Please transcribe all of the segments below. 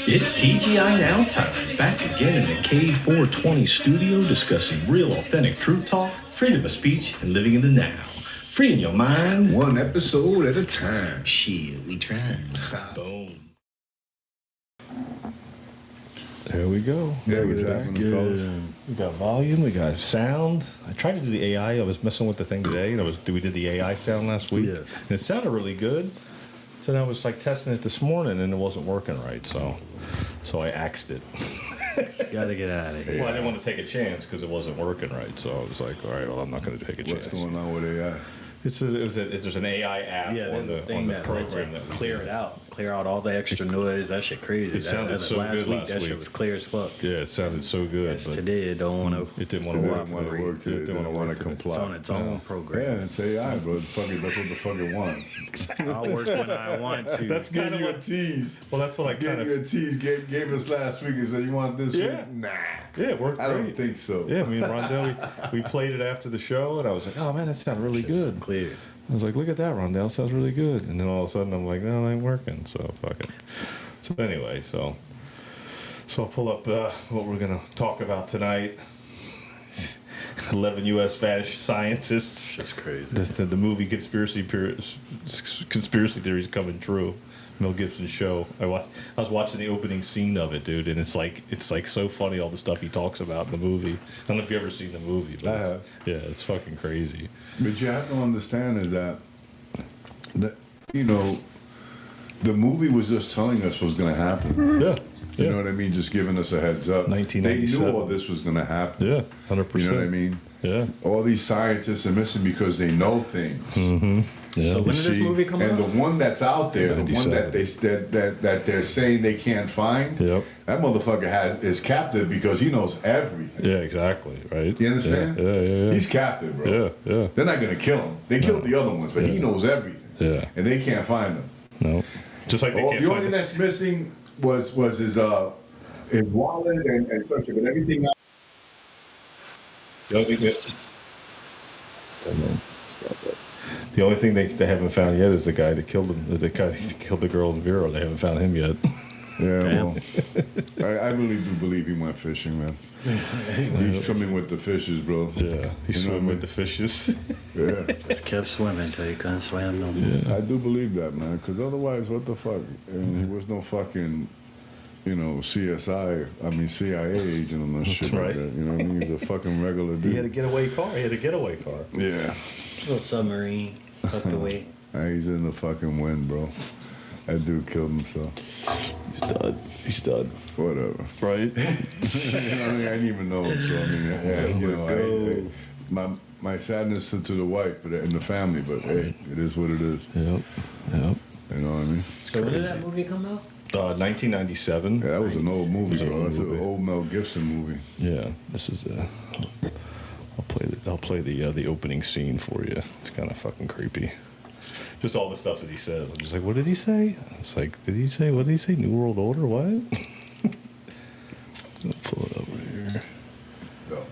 It's TGI Now time, back again in the K420 studio discussing real authentic truth talk, freedom of speech, and living in the now. Freeing your mind. One episode at a time. Shit, we trying. Boom. There we go. Yeah, we got volume, we got sound. I tried to do the AI. I was messing with the thing today, and we did the AI sound last week, and it sounded really good. So then I was like testing it this morning, and it wasn't working right. So I axed it. Gotta get out of here. Well, I didn't want to take a chance because it wasn't working right. So I was like, all right, well, I'm not going to take a chance. What's going on with AI? There's an AI app on the program that clear it out, clear out all the extra noise. That shit crazy. It sounded so good last That week. shit was clear as fuck. Yeah, it sounded so good. But today it don't want to. It didn't want to work. It didn't want to comply. It's on its own program. Yeah, it's AI, bro. That's what the fuck it wants. I'll work when I want to. That's kind of a tease. Well, that's what I kind of gave you a tease. Gave us last week and said, "You want this week?" Nah. Yeah, it worked. I don't think so. Yeah, me and Rondell, we played it after the show, and I was like, "Oh man, that sounded really good." Clear. I was like, "Look at that, Rondell, sounds really good." And then all of a sudden, I'm like, "No, it ain't working." So fuck it. So anyway, so I'll pull up what we're gonna talk about tonight. 11 U.S. vanished scientists. That's crazy. The movie conspiracy theories coming true. Mel Gibson show. I was watching the opening scene of it, dude, and it's like so funny, all the stuff he talks about in the movie. I don't know if you've ever seen the movie, but it's fucking crazy. But you have to understand is that you know, the movie was just telling us what's going to happen. Yeah. You know what I mean? Just giving us a heads up. 1997. They knew all this was going to happen. Yeah, 100%. You know what I mean? Yeah. All these scientists are missing because they know things. Mm-hmm. Yeah. So when did this movie come out? And the one that's out there, the one that they're saying they can't find, Yep. that motherfucker is captive because he knows everything. Yeah, exactly. Right. You understand? Yeah. He's captive, bro. Yeah. They're not gonna kill him. They killed the other ones, but he knows everything. Yeah. And they can't find them. No. Just like they can't the find only thing that's missing was his wallet and such, but everything else. The only thing they haven't found yet is the guy that killed him. The guy that killed the girl in Vero. They haven't found him yet. Yeah, well, I really do believe he went fishing, man. He's swimming with the fishes, bro. Yeah, he's swimming with the fishes. Yeah. Just kept swimming until he couldn't swim no more. Yeah. I do believe that, man, because otherwise, what the fuck? And he was no fucking, CIA agent or no shit right. like that. You know what I mean? He was a fucking regular dude. He had a getaway car. Yeah. Little submarine tucked away. He's in the fucking wind, bro. That dude killed himself. He's done. Whatever. Right? I didn't even know him, so my sadness to the wife and the family, but hey, it is what it is. Yep. You know what I mean? So when did that movie come out? 1997. Yeah, that was an old movie, bro. That's movie. an old Mel Gibson movie. Yeah, this is I'll play the opening scene for you. It's kind of fucking creepy. Just all the stuff that he says. I'm just like, what did he say? It's like, what did he say? New World Order? What? I'll pull it over here. Go.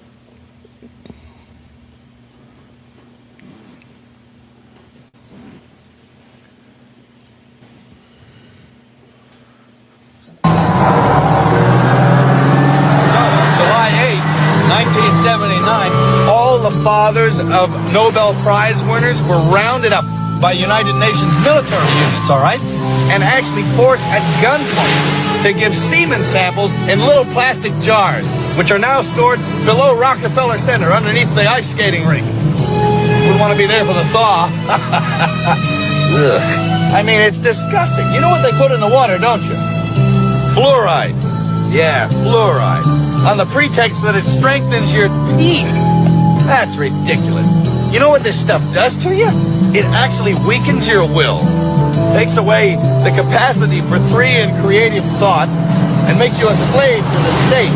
July 8, 1979, all the fathers of Nobel Prize winners were rounded up by United Nations military units, all right? And actually forced at gunpoint to give semen samples in little plastic jars, which are now stored below Rockefeller Center underneath the ice skating rink. We want to be there for the thaw. I mean, it's disgusting. You know what they put in the water, don't you? Fluoride. Yeah, fluoride. On the pretext that it strengthens your teeth. That's ridiculous. You know what this stuff does to you? It actually weakens your will. Takes away the capacity for free and creative thought and makes you a slave to the state.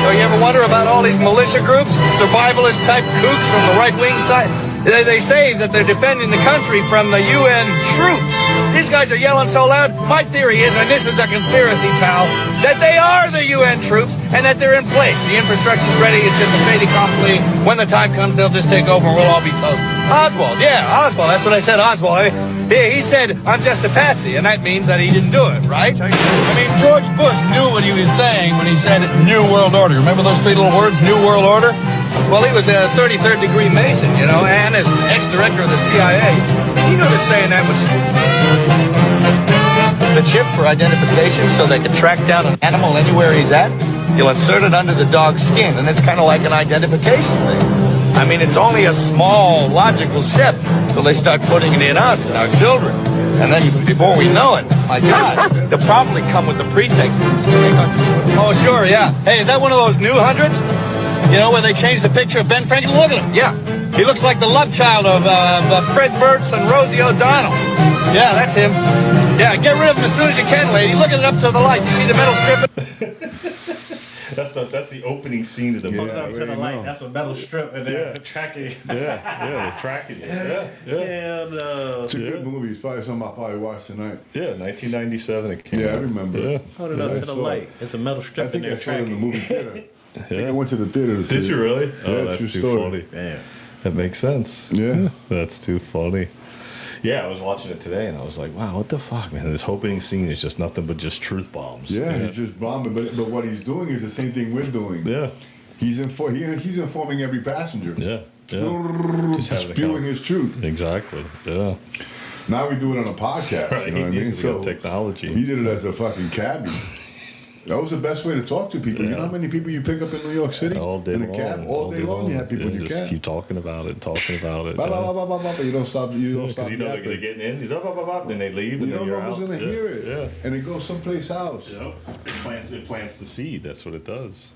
So you ever wonder about all these militia groups, survivalist type kooks from the right-wing side? They say that they're defending the country from the UN troops. These guys are yelling so loud. My theory is, and this is a conspiracy, pal, that they are the UN troops and that they're in place. The infrastructure's ready. It's just a fait accompli. When the time comes, they'll just take over and we'll all be toast. Oswald, yeah, Oswald. That's what I said, Oswald. He said, I'm just a patsy, and that means that he didn't do it, right? I mean, George Bush knew what he was saying when he said New World Order. Remember those three little words, New World Order? Well, he was a 33rd degree Mason, you know, and as ex-director of the CIA, he knew that saying that was the chip for identification so they could track down an animal anywhere he's at. You'll insert it under the dog's skin, and it's kind of like an identification thing. I mean, it's only a small, logical step until they start putting it in us and our children. And then before we know it, my God, they'll probably come with the pretext. Oh, sure, yeah. Hey, is that one of those new hundreds? You know, where they changed the picture of Ben Franklin? Look at him. Yeah. He looks like the love child of Fred Burtz and Rosie O'Donnell. Yeah, that's him. Yeah, get rid of him as soon as you can, lady. Look at it up to the light. You see the metal strip? That's the opening scene of the movie. Up to the light. That's a metal strip in there tracking you. They're tracking you. Yeah. And, It's a good movie. It's probably something I'll probably watch tonight. Yeah, 1997 it came out. Yeah, I remember. Yeah. hold it up to the light. It's a metal I strip in think there I saw it in the tracking. movie theater. I think I went to the theater to see Did it. you really? Oh, Yeah, that's true too story. funny. Damn. That makes sense. Yeah. That's too funny. Yeah, I was watching it today and I was like, wow, what the fuck, man? This opening scene is just nothing but just truth bombs. Yeah, he's just bombing. But what he's doing is the same thing we're doing. Yeah. He's informing every passenger. Yeah. Yeah. Just having Spewing his truth. Exactly. Yeah. Now we do it on a podcast. Right. You know what I mean? We got technology. He did it as a fucking cabbie. That was the best way to talk to people. You know how many people you pick up in New York City? All day in a long. cab? All day long you have people in your just cab. keep talking about it. Blah, blah, blah, blah, blah, but you don't stop. You don't stop. Because you know they're yapping. getting in. Blah, blah, blah, blah, then they leave You and don't then know you're out. who's gonna hear it. Yeah. And it goes someplace else. You know, it plants the seed. That's what it does.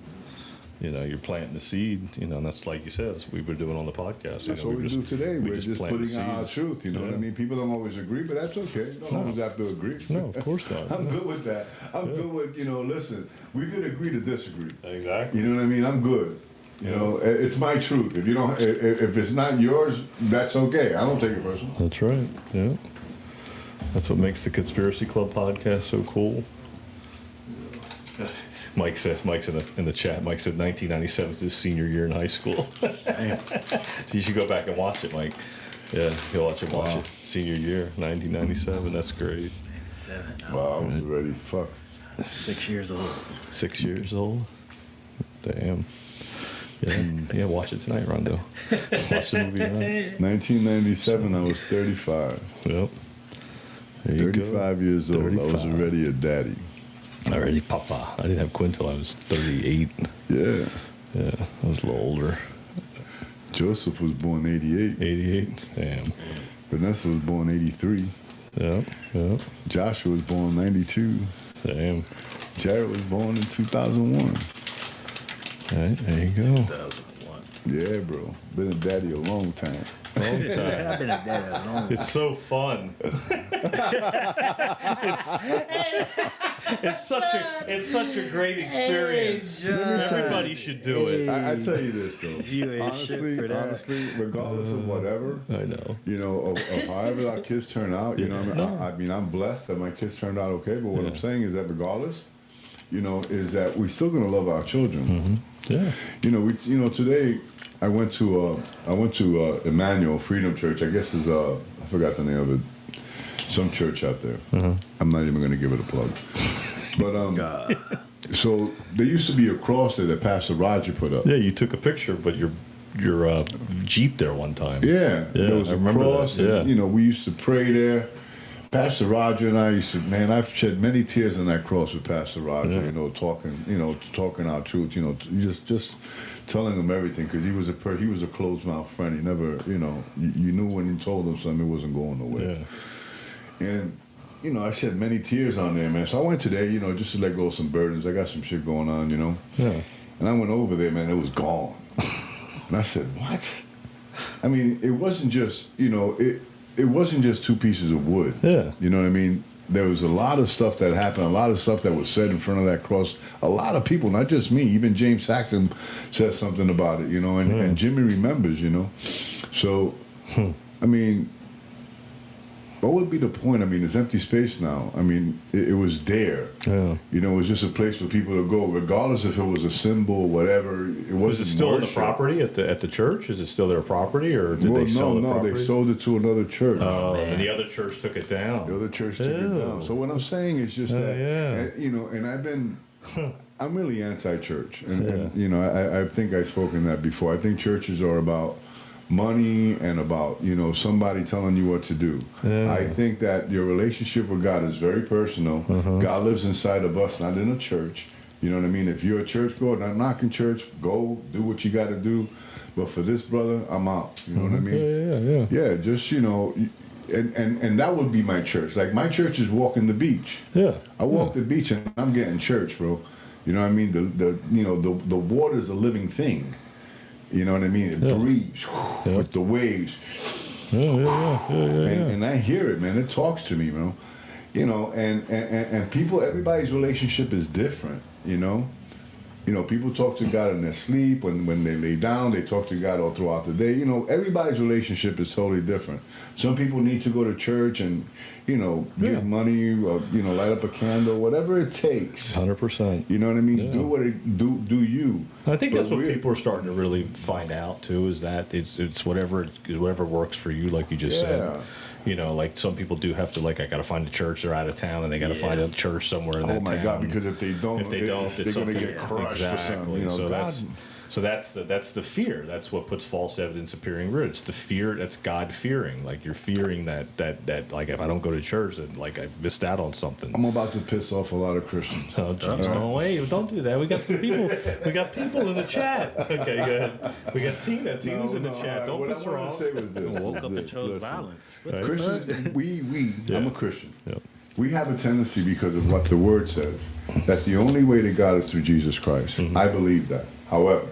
You know, you're planting the seed. You know, and that's like you said. That's what we were doing on the podcast. That's what we do today. We're just plant putting out our seeds. truth. You know what I mean? People don't always agree, but that's okay. You don't always have to agree. No, of course not. I'm good with that. I'm good with, listen, we could agree to disagree. Exactly. You know what I mean? I'm good. You know, it's my truth. If you don't, if it's not yours, that's okay. I don't take it personal. That's right. Yeah. That's what makes the Conspiracy Club podcast so cool. Mike's in the chat. Mike said 1997 is his senior year in high school. So you should go back and watch it, Mike. Yeah, you'll watch it. Senior year, 1997. That's great. 7. Wow, I was ready. Fuck. 6 years old. 6 years old. Damn. Yeah, watch it tonight, Rondo. Watch the movie tonight. 1997, I was 35. Yep. There you 35 years old. I was 35. already a daddy. Already, Papa. I didn't have Quinn till I was 38. Yeah. Yeah, I was a little older. Joseph was born 88. 88. Damn. Vanessa was born 83. Yeah. Joshua was born 92. Damn. Jared was born in 2001. All right, there you go. 2001. Yeah, bro. Been a daddy a long time. Long time. I've been a dad a long time. It's so fun. It's such a great experience. Hey, John. Everybody should do it. I tell you this, though. You ain't shit for that. Honestly, regardless of whatever, I know. of however our kids turn out, you know what I mean? I mean, I'm blessed that my kids turned out okay, but what I'm saying is that regardless, is that we're still going to love our children. Yeah. Today I went to Emmanuel Freedom Church. I guess is I forgot the name of it. Some church out there. I'm not even going to give it a plug. But so there used to be a cross there that Pastor Roger put up. Yeah, you took a picture, but your Jeep there one time. Yeah, Yeah, there was I a remember cross. that, And, we used to pray there. Pastor Roger and I used to, man, I've shed many tears on that cross with Pastor Roger. Yeah. Talking our truth. Just telling him everything because he was a closed mouth friend. He never, you knew when he told him something, it wasn't going nowhere. Yeah. And I shed many tears on there, man. So I went today, just to let go of some burdens. I got some shit going on, Yeah. And I went over there, man. It was gone. And I said, what? I mean, it wasn't just, it wasn't just two pieces of wood. Yeah. You know what I mean? There was a lot of stuff that happened, a lot of stuff that was said in front of that cross. A lot of people, not just me, even James Saxon said something about it, and Jimmy remembers, So, I mean, what would be the point? I mean, there's empty space now. I mean, it was there. Yeah. You know, it was just a place for people to go, regardless if it was a symbol, whatever. It wasn't. Was it still on the worship. property at the church? Is it still their property, or did Well, they sell the no, property? they sold it to another church. Oh, and the other church took it down. The other church took it down. So what I'm saying is just that, and, you know, and I've been, I'm really anti-church, and you know, I think I've spoken that before. I think churches are about money and about, you know, somebody telling you what to do. I think that your relationship with God is very personal. God lives inside of us, not in a church. You know what I mean? If you're a church goer, not knocking church, go do what you got to do. But for this brother, I'm out. You know what I mean? Yeah, just, you know, and that would be my church. Like, my church is walking the beach. I walk the beach and I'm getting church, bro. You know what I mean? The water's a living thing. You know what I mean? It breathes with the waves. And I hear it, man. It talks to me, bro. You know, and people, everybody's relationship is different, you know? You know, people talk to God in their sleep. When they lay down, they talk to God all throughout the day. You know, everybody's relationship is totally different. Some people need to go to church and, you know, give money or, you know, light up a candle, whatever it takes. 100%. You know what I mean? Do what it do you. I think that's what people are starting to really find out too, is that it's whatever works for you, like you just said. You know, like some people do have to, like, I got to find a church. They're out of town, and they got to find a church somewhere in that town. Oh my God! Because if they don't, they're going to get crushed or something. You know, so that's the fear. That's what puts false evidence appearing real. It's the fear. That's God fearing. Like, you're fearing that like, if I don't go to church, then, like, I've missed out on something. I'm about to piss off a lot of Christians. Oh, geez, no way! Don't do that. We got some people. We got people in the chat. Okay, go ahead. We got Tina. Tina's in the chat. Don't piss her off. What I wanted to say was this. Woke up and chose violence. Christians, I'm a Christian. We have a tendency, because of what the word says, that the only way to God is through Jesus Christ. I believe that. However,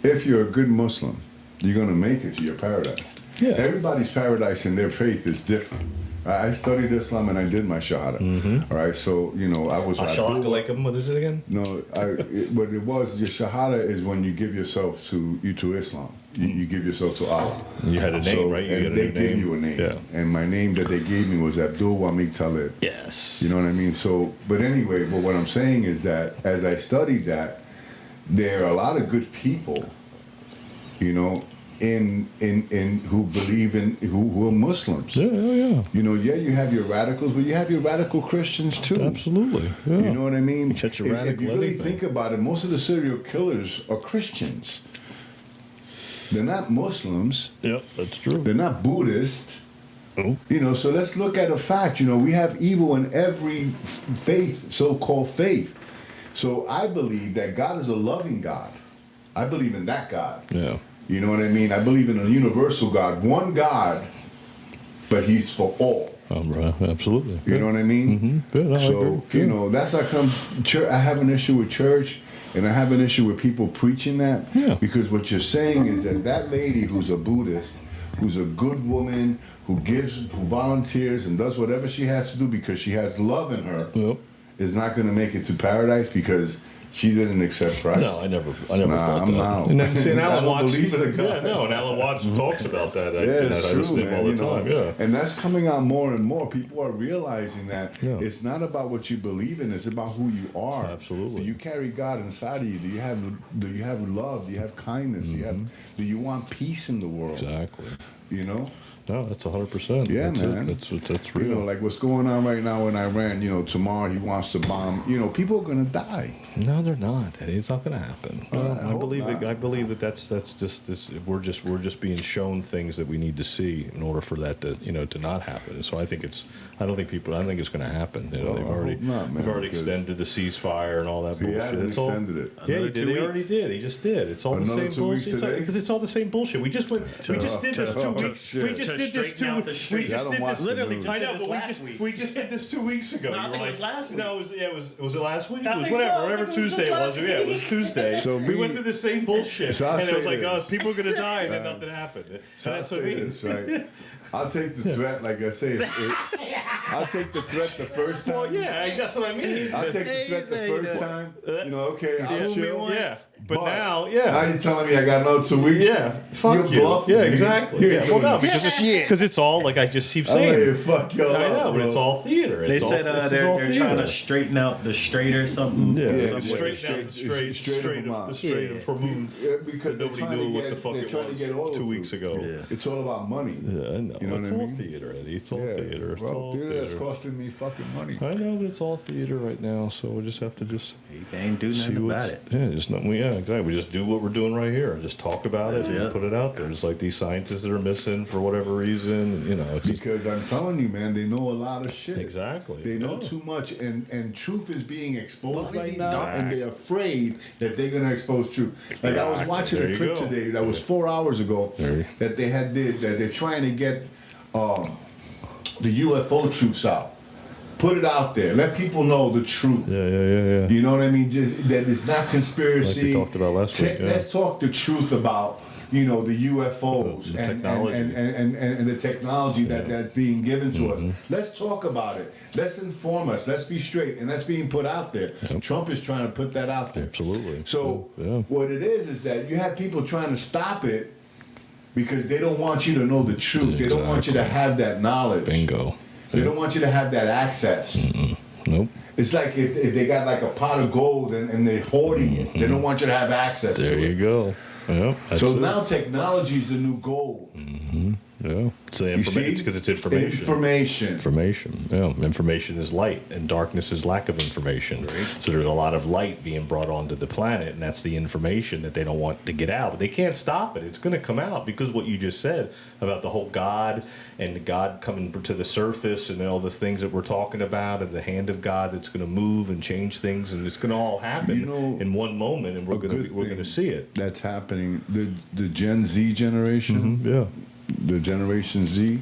if you're a good Muslim, you're going to make it to your paradise. Everybody's paradise in their faith is different. I studied Islam and I did my Shahada. All right, so, you know, I was... Assalamu alaikum, what is it again? No, what it was, your Shahada is when you give yourself to Islam. You give yourself to Allah. You had a name, right? And they give you a name. Yeah. And my name that they gave me was Abdul Wamid Talib. Yes. You know what I mean? So, but anyway, but what I'm saying is that as I studied that, there are a lot of good people, you know, in who believe in who are Muslims. Yeah. You know, you have your radicals, but you have your radical Christians too. Absolutely. Yeah. You know what I mean? If you really think about it, most of the serial killers are Christians. They're not Muslims. Yep, that's true. They're not Buddhist. Oh. You know, so let's look at a fact. You know, we have evil in every faith, so-called faith. So I believe that God is a loving God. I believe in that God. Yeah. You know what I mean? I believe in a universal God, one God, but He's for all. Right. Absolutely. You know what I mean? So, you know, that's how come I have an issue with church, and I have an issue with people preaching that. Because what you're saying is that lady who's a Buddhist, who's a good woman, who volunteers and does whatever she has to do because she has love in her, is not going to make it to paradise because she didn't accept Christ. No, I never thought that. Out. And then, see, and Alan Watts, believe in a God. and Alan Watts talks about that. It's I true, listen to him man, all the time. And that's coming out more and more. People are realizing that it's not about what you believe in; it's about who you are. Absolutely. Do you carry God inside of you? Do you have love? Do you have kindness? Do you want peace in the world? Exactly. You know. No, that's 100%. Yeah, man. That's real. You know, like what's going on right now in Iran. You know, tomorrow he wants to bomb. You know, people are gonna die. No, they're not. It's not going to happen. I believe that's just this. We're just being shown things that we need to see in order for that to not happen. So I think it's going to happen. You know, they've already extended the ceasefire and all that bullshit. He extended it. Yeah, he did. He already did. He just did. It's all the same bullshit. Because it's all the same bullshit. We just did this 2 weeks. We just did this 2 weeks. We just did this literally. I know, but we just did this 2 weeks ago. No, I think it was last week. No, was it last week? It was whatever Tuesday it was. Yeah, it was Tuesday. So we went through the same bullshit, so and it was like, this. people are gonna die, and then nothing happened. So I'll say this, right? I'll take the threat, like I say. I'll take the threat the first time. Well, yeah, that's what I mean. I'll take the threat the first time. You know, okay, I'll chill. Yeah, but now, Now you're telling me I got another 2 weeks? Yeah, fuck you. Bluffing, Yeah, nigga. exactly. Yeah. Well, no, because it's all like I just keep saying. Fuck y'all I know, up, but bro. it's all theater. They It's said all, they're trying to straighten out the straight or something. Yeah, straight straight of Hormuz. Because Nobody knew what the fuck it was 2 weeks ago. Yeah. It's all about money. Yeah, I know. You know it's what I all mean? theater, Eddie. It's all theater. It's Well, all theater theater. costing me fucking money. I know, but it's all theater right now, so we just have to just You can't do see nothing what's about it. Yeah, just not, yeah, exactly. We just do what we're doing right here. Just talk about it and put it out there. Just like these scientists that are missing for whatever reason, you know. It's just, Because I'm telling you, man, they know a lot of shit. Exactly. They know Yeah. too much, and truth is being exposed right now, and they're afraid that they're gonna expose truth. Like I was watching There a you clip go. today that was 4 hours ago that they had did that they're trying to get the UFO truths out. Put it out there. Let people know the truth. Yeah. You know what I mean? Just that it's not conspiracy. Like we talked about last week, yeah. Let's talk the truth about, you know, the UFOs The and technology. and the technology that's being given to us. Let's talk about it. Let's inform us. Let's be straight, and that's being put out there. Trump is trying to put that out there. Absolutely. So Yeah. what it is that you have people trying to stop it because they don't want you to know the truth. They don't want you to have that knowledge. Bingo. They don't want you to have that access. Nope. It's like if they got like a pot of gold and they're hoarding it. They don't want you to have access There to you it. go. Yep. That's So it. now technology is the new gold. Yeah. It's the You see? it's because it's information. Information. Yeah. Information is light, and darkness is lack of information. So there's a lot of light being brought onto the planet, and that's the information that they don't want to get out. But they can't stop it. It's going to come out because what you just said about the whole God and the God coming to the surface and all the things that we're talking about, and the hand of God that's going to move and change things, and it's going to all happen You know, in one moment, and we're going to see it. That's happening. The Gen Z generation, Yeah. the Generation Z,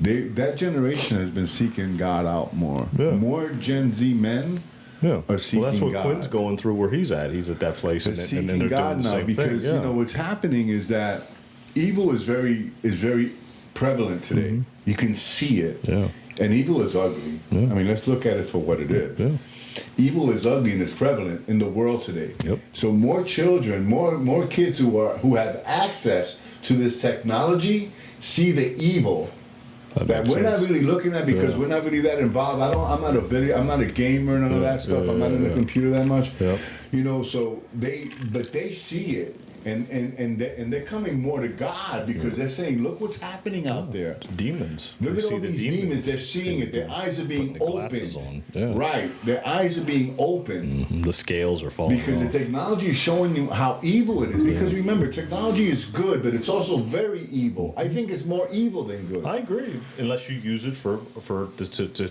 that generation has been seeking God out more. Yeah. More Gen Z men Yeah. are seeking Well, that's what God. Quinn's going through where he's at. He's at that place, They're and seeking then they're God doing the now same because thing. you know what's happening is that evil is very prevalent today. You can see it, Yeah. and evil is ugly. I mean, let's look at it for what it is. Yeah. Evil is ugly and is prevalent in the world today. Yep. So more children, more kids who have access to this technology see the evil that makes we're not sense. really looking at because Yeah. we're not really that involved. I'm not a gamer, none of that stuff. I'm not in the computer that much. Yep. You know, so they see it. And they're coming more to God because they're saying, look what's happening out there. Demons. Look We at see all the these demons. They're seeing it. Their eyes are being Putting the glasses opened. on. Yeah. Right. Their eyes are being opened. The scales are falling Because off. the technology is showing you how evil it is. Because remember, technology is good, but it's also very evil. I think it's more evil than good. I agree, unless you use it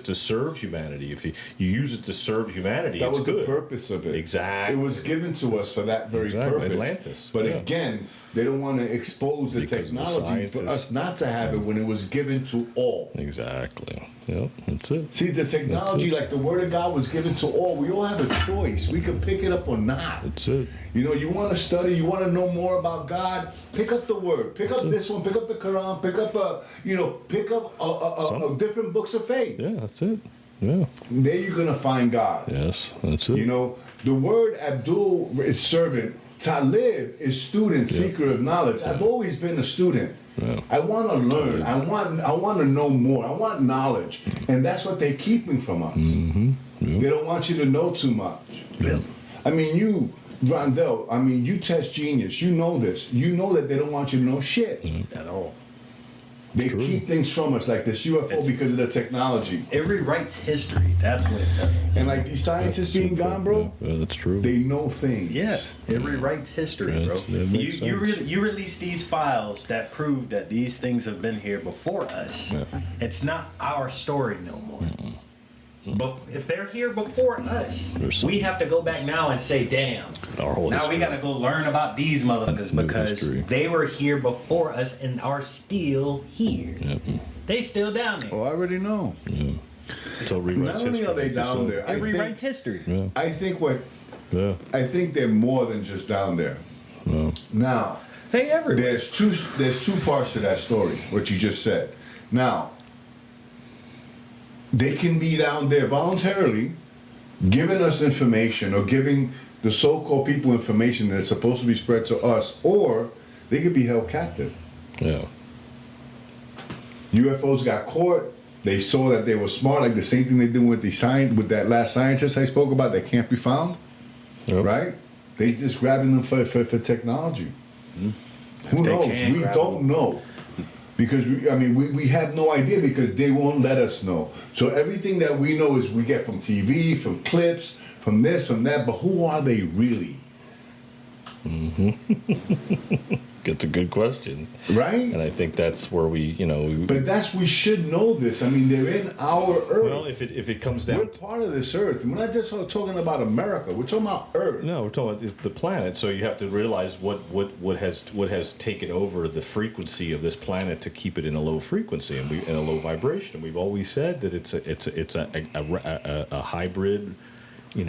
to serve humanity. If you use it to serve humanity, That it's was good. the purpose of it. Exactly. It was given to us for that very Exactly. purpose. Atlantis. But Yeah. again, they don't want to expose the Because the technology for scientists- us not to have it when it was given to all. Exactly. Yep. That's it. See, the technology, like the Word of God was given to all. We all have a choice. We can pick it up or not. That's it. You know, you want to study, you want to know more about God, pick up the Word. Pick up this one, pick up the Quran, pick up different books of faith. Yeah. That's it. Yeah. There you're going to find God. Yes. That's it. You know, the word Abdul is servant. Talib is student, seeker of knowledge. I've always been a student. Yeah. I want to learn. I want to know more. I want knowledge, and that's what they're keeping from us. They don't want you to know too much. Yeah. I mean, you, Rondell. I mean, you test genius. You know this. You know that they don't want you to know shit. At all. They keep things from us, like this UFO, because of the technology. It rewrites history. That's what it does. And like these scientists being gone, bro, Yeah, that's true. they know things. Yeah, it rewrites history, Yeah, bro. that makes sense. You release these files that prove that these things have been here before us. Yeah. It's not our story no more. But if they're here before us, There's we have to go back now and say, damn. Our whole Now we history. got to go learn about these motherfuckers New because history. they were here before us and are still here. They still down there. Oh, I already know. So it rewrites Not only history. are they down there, It rewrites history. Yeah. Yeah. I think they're more than just down there. No. Now, They everywhere. there's two parts to that story, what you just said. Now, they can be down there voluntarily giving us information or giving the so-called people information that's supposed to be spread to us, or they could be held captive. Yeah. UFOs got caught. They saw that they were smart, like the same thing they did with with that last scientist I spoke about that can't be found. Yep. Right? They just grabbing them for technology. Who They knows? can We grab don't them. know. Because, we have no idea because they won't let us know. So everything that we know is we get from TV, from clips, from this, from that. But who are they really? That's a good question. Right? And I think that's where we But we should know this. I mean, they're in our Earth. well, if it comes down We're part of this Earth. We're not just talking about America. We're talking about Earth. No, we're talking about the planet. So you have to realize what has taken over the frequency of this planet to keep it in a low frequency and in a low vibration. And we've always said that it's a hybrid, Do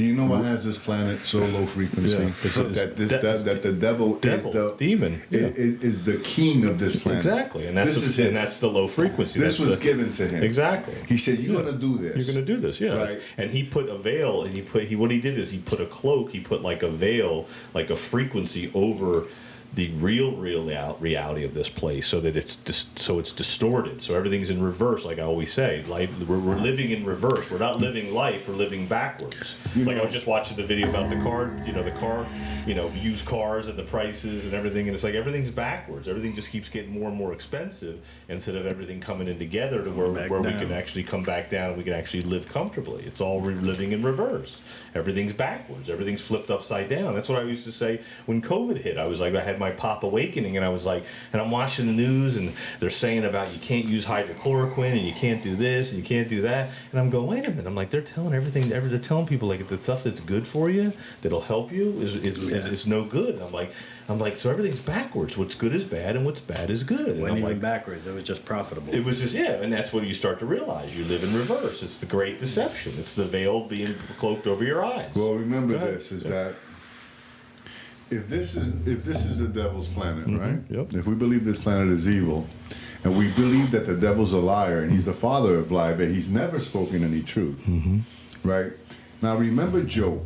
you know what has this planet so low frequency? Yeah. That the devil is the demon is the king of this planet. Exactly, and that's the low frequency. This was given to him. Exactly. He said, "You're going to do this. You're going to do this, yeah." Right. And he put a veil, and what he did is he put a cloak. He put like a veil, like a frequency over the real reality of this place, so that it's distorted, so everything's in reverse. Like I always say, like we're living in reverse. We're not living life. We're living backwards. Like I was just watching the video about the car, used cars and the prices and everything, and it's like everything's backwards. Everything just keeps getting more and more expensive instead of everything coming in together to where we can actually come back down and we can actually live comfortably. It's all living in reverse. Everything's backwards. Everything's flipped upside down. That's what I used to say when COVID hit. I was like, I had my pop awakening, and I was like, and I'm watching the news, and they're saying about you can't use hydrochloroquine, and you can't do this, and you can't do that, and I'm going, wait a minute. I'm like, they're telling they're telling people like the stuff that's good for you, that'll help you, is no good. I'm like, so everything's backwards. What's good is bad, and what's bad is good. And Wasn't I'm even like, backwards. It was just profitable. it was just, and that's what you start to realize. You live in reverse. It's the great deception. It's the veil being cloaked over your eyes. Well, remember this is that if this is the devil's planet, right? Yep. If we believe this planet is evil, and we believe that the devil's a liar and he's the father of lie, but he's never spoken any truth, right? Now remember Job.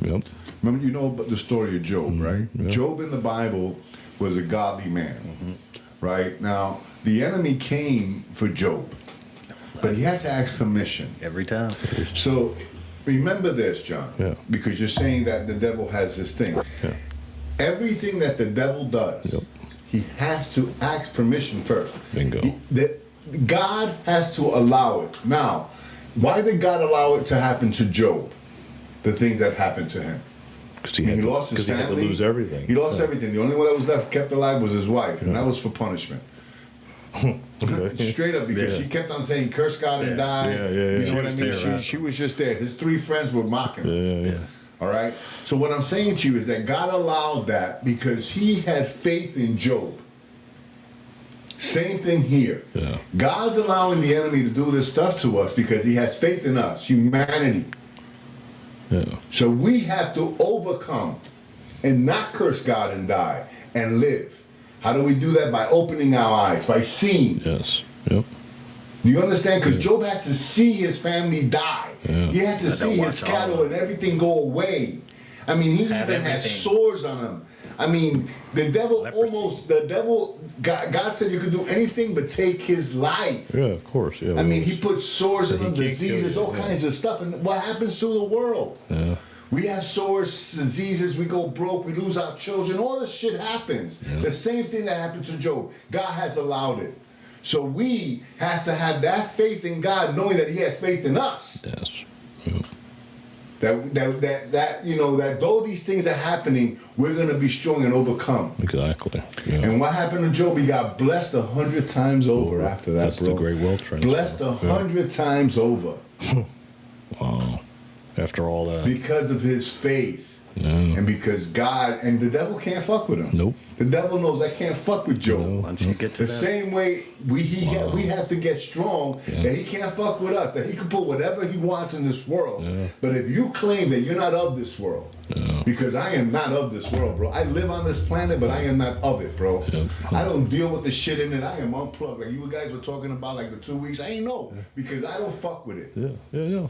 Yep. Remember, you know about the story of Job, right? Yep. Job in the Bible was a godly man, right? Now the enemy came for Job, but he had to ask permission. Every time. So remember this, John, Yeah. because you're saying that the devil has this thing. Yeah. Everything that the devil does, Yep. he has to ask permission first. Bingo. God has to allow it. Now, why did God allow it to happen to Job? The things that happened to him. Because He lost his family. He had to lose everything. He lost everything. The only one that was left kept alive was his wife, and that was for punishment. Okay. Straight up, because she kept on saying, "Curse God and die." Yeah. You know what I was mean? terrorized. She was just there. His three friends were mocking him. Yeah. All right. So what I'm saying to you is that God allowed that because He had faith in Job. Same thing here. Yeah. God's allowing the enemy to do this stuff to us because He has faith in us, humanity. Yeah. So we have to overcome and not curse God and die and live. How do we do that? By opening our eyes, by seeing. Yes. Yep. Do you understand? Because Job had to see his family die. Yeah. He had to see his cattle and everything go away. I mean, he Have even had everything. sores on him. I mean, the devil God said you could do anything but take his life. Yeah, of course. Yeah. I mean, he put sores in He him, can't diseases, kill you, all yeah. kinds of stuff. And what happens to the world? Yeah. We have sores, diseases, we go broke, we lose our children, all this shit happens. The same thing that happened to Job. God has allowed it. So we have to have that faith in God, knowing that He has faith in us. Yes. Yep. That though these things are happening, we're gonna be strong and overcome. Exactly. Yeah. And what happened to Job? He got blessed 100 times over after that, That's bro. the great wealth transfer. Blessed 100 times over Wow. After all that. because of his faith. And because God and the devil can't fuck with him. Nope. The devil knows I can't fuck with Joe. Once you get to The that. same way we have to get strong, that he can't fuck with us, that he can put whatever he wants in this world. But if you claim that you're not of this world, because I am not of this world, bro. I live on this planet, but I am not of it, bro. I don't deal with the shit in it. I am unplugged. Like you guys were talking about, like the 2 weeks. I ain't know because I don't fuck with it. Yeah,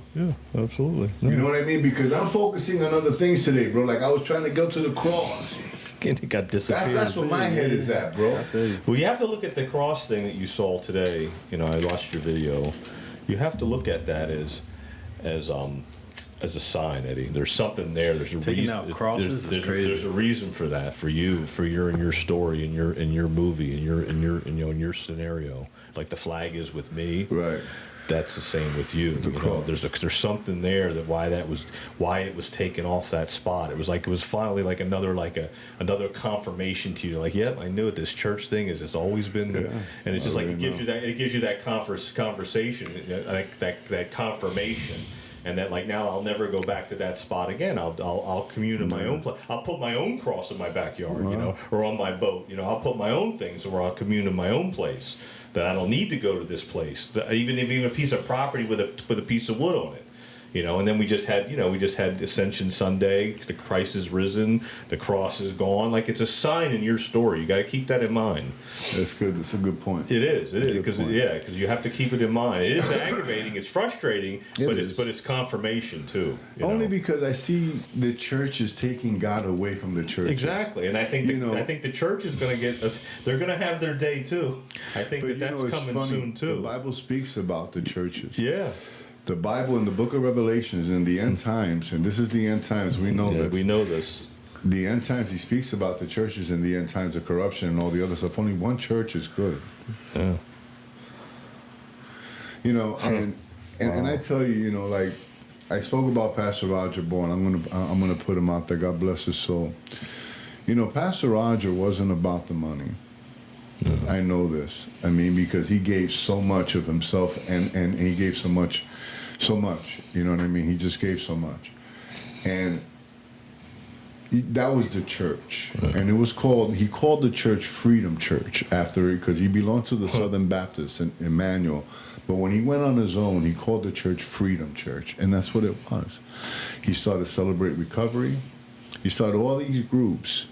absolutely. You know what I mean? Because I'm focusing on other things today, bro. Like I was trying to go to the cross. It got disappeared. That's where my head is at, bro. Well, you have to look at the cross thing that you saw today. You know, I watched your video. You have to look at that as a sign, Eddie. There's something there. There's a Taking reason. out crosses is crazy. There's a reason for that for you, for your story, in your movie, in your scenario. Like the flag is with me. Right. That's the same with you. You know, there's something there that why it was taken off that spot. It was finally like another confirmation to you. Like, yep, I knew it. This church thing has always been, and it's just like it gives you that conversation, like that confirmation. And that, like, now I'll never go back to that spot again. I'll commune in my own place. I'll put my own cross in my backyard, you know, or on my boat. You know, I'll put my own things where I'll commune in my own place. That I don't need to go to this place. Even a piece of property with a piece of wood on it. You know, and then we just had Ascension Sunday. The Christ is risen. The cross is gone. Like, it's a sign in your story. You got to keep that in mind. That's good. That's a good point. It is because you have to keep it in mind. It is aggravating. It's frustrating, but it's confirmation too. Only because I see the church is taking God away from the church. Exactly, and I think the church is going to get. They're going to have their day too. I think that's coming soon too. The Bible speaks about the churches. Yeah. The Bible in the book of Revelation is in the end times, and this is the end times. We know this. We know this. The end times, he speaks about the churches in the end times of corruption and all the other stuff. Only one church is good. Yeah. You know, and I tell you, you know, like I spoke about Pastor Roger Bourne. I'm gonna put him out there. God bless his soul. You know, Pastor Roger wasn't about the money. I know this. I mean, because he gave so much of himself, and he gave so much. You know what I mean? He just gave so much, and that was the church, and it was called. He called the church Freedom Church because he belonged to the Southern Baptists in Emmanuel. But when he went on his own, he called the church Freedom Church, and that's what it was. He started Celebrate Recovery. He started all these groups.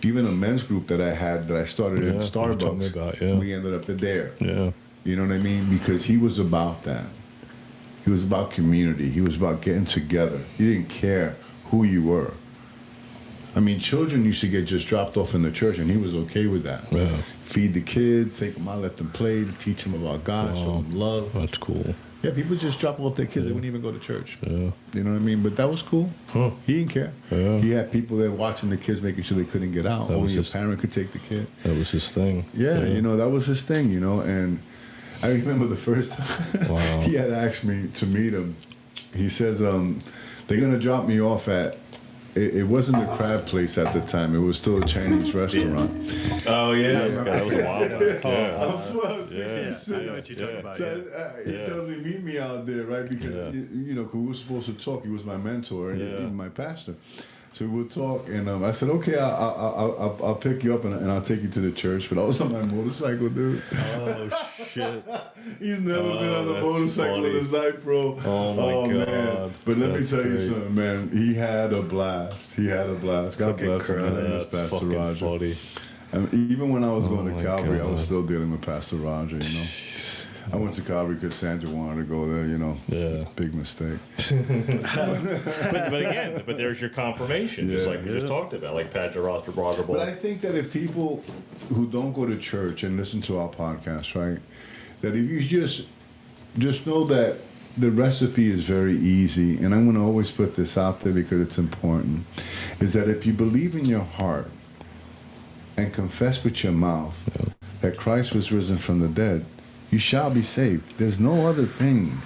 Even a men's group that I started in Starbucks. We ended up there. Yeah. You know what I mean? Because he was about that. He was about community. He was about getting together. He didn't care who you were. I mean, children used to get just dropped off in the church, and he was okay with that. Yeah. Feed the kids, take them out, let them play, teach them about God, show them love. That's cool. Yeah, people just drop off their kids. They wouldn't even go to church. Yeah. You know what I mean? But that was cool. Huh. He didn't care. Yeah. He had people there watching the kids, making sure they couldn't get out. Only a parent could take the kid. That was his thing. Yeah, you know, that was his thing, you know. And I remember the first time he had asked me to meet him. He says, they're going to drop me off at, it wasn't the crab place at the time. It was still a Chinese restaurant. Oh, yeah. That was a wild one. I'm 66. I know what you're talking about. So, he tells me, meet me out there, right? Because, you know, cause we were supposed to talk. He was my mentor and even my pastor. So we'll talk, and I said, okay, I'll pick you up and I'll take you to the church. But I was on my motorcycle, dude. Oh, shit. He's never been on a motorcycle in his life, bro. Oh, my God. Man. But let me tell you something, man. He had a blast. God bless him. My name is Pastor Roger. Funny. And even when I was going to Calvary, I was still dealing with Pastor Roger, you know. I went to Calvary because Sandra wanted to go there, you know. Yeah. Big mistake. but again, there's your confirmation, just like we just talked about, like Pastor Roger. But I think that if people who don't go to church and listen to our podcast, right, that if you just know that the recipe is very easy, and I'm going to always put this out there because it's important, is that if you believe in your heart and confess with your mouth that Christ was risen from the dead, you shall be saved. There's no other thing.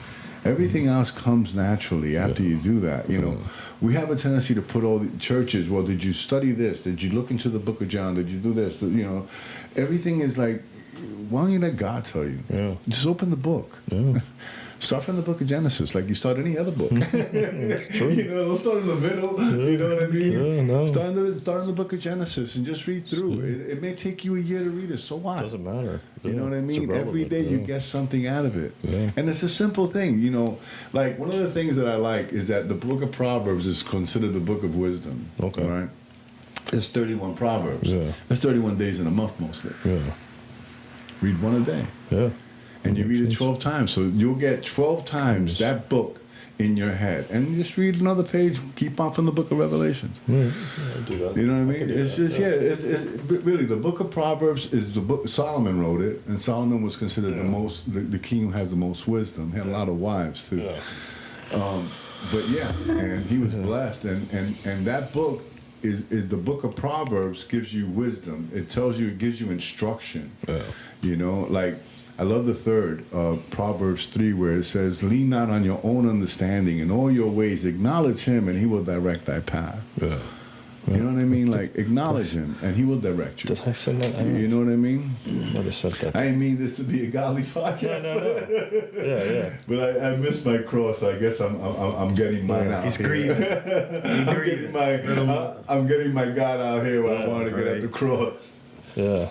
Everything else comes naturally after you do that. You know, we have a tendency to put all the churches, well, did you study this? Did you look into the book of John? Did you do this? You know, everything is like, why don't you let God tell you? Yeah. Just open the book. Yeah. Start from the book of Genesis like you start any other book. That's true. Don't start in the middle. You know what I mean? Yeah, no. Start in the book of Genesis and just read through. It may take you a year to read it. So what? Doesn't matter. You know what I It's mean? irrelevant. Every day you get something out of it. Yeah. And it's a simple thing, Like one of the things that I like is that the book of Proverbs is considered the book of wisdom. Okay. Right? There's 31 Proverbs. Yeah. There's 31 days in a month mostly. Yeah. Read one a day. Yeah. And you read it 12 times. So you'll get 12 times that book in your head. And you just read another page, keep on from the book of Revelations. Yeah. I'll do that. You know what I mean? It's just, it's really, the book of Proverbs is the book, Solomon wrote it, and Solomon was considered the king who has the most wisdom. He had a lot of wives, too. Yeah. But yeah, and he was blessed. And that book is the book of Proverbs gives you wisdom. It tells you, it gives you instruction. Yeah. Like, I love the third, Proverbs 3, where it says, lean not on your own understanding. In all your ways, acknowledge him, and he will direct thy path. Yeah. You know what I mean? Like, acknowledge him, and he will direct you. Did I send that? You know what I mean? Might have sent that. I didn't mean this to be a godly podcast. No. Yeah. But I missed my cross, so I guess I'm getting mine out. He's here. grieving. I'm getting my God out here when I want to get right. at the cross. Yeah.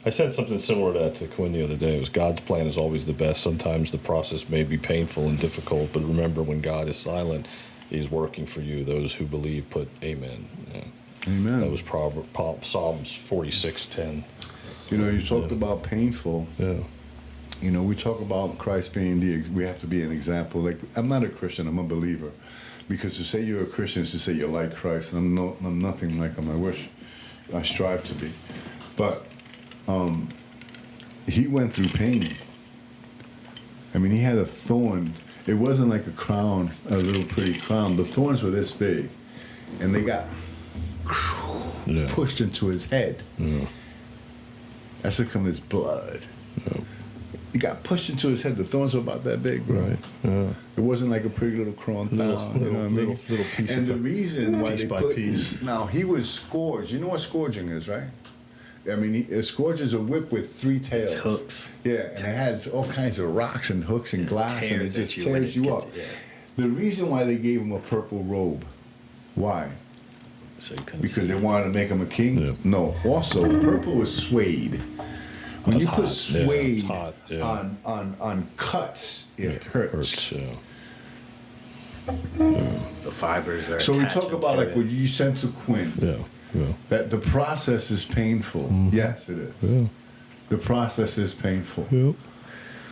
I said something similar to that to Quinn the other day. It was God's plan is always the best. Sometimes the process may be painful and difficult, but remember, when God is silent, He's working for you. Those who believe put amen. Yeah. Amen. That was Psalms 46:10. You talked about painful. Yeah. We talk about Christ being we have to be an example. Like, I'm not a Christian, I'm a believer. Because to say you're a Christian is to say you're like Christ, and I'm nothing like him. I strive to be. But he went through pain. I mean, he had a thorn. It wasn't like a crown, a little pretty crown. The thorns were this big, and they got pushed into his head. Yeah. That's what come his blood. Yeah. He got pushed into his head. The thorns were about that big, bro. Right. Yeah. It wasn't like a pretty little crown. You know what I mean? Little piece and the reason why piece they by put piece. now he was scourged. You know what scourging is, right? I mean, a scourge is a whip with 3 tails. It's hooks. Yeah, and it has all kinds of rocks and hooks and glass, and it tears just at you when tears it you gets- up. yeah. The reason why they gave him a purple robe, why? So you couldn't Because see. they wanted to make him a king? Yeah. No. Also, purple is suede. When It's you put hot. Yeah, suede it's hot. Yeah. on cuts, it hurts. Yeah. The fibers are. So we attaching talk about to like it. what you sent to Quinn. Yeah. Yeah. That the process is painful. Yes, it is. Yeah. The process is painful. Yeah.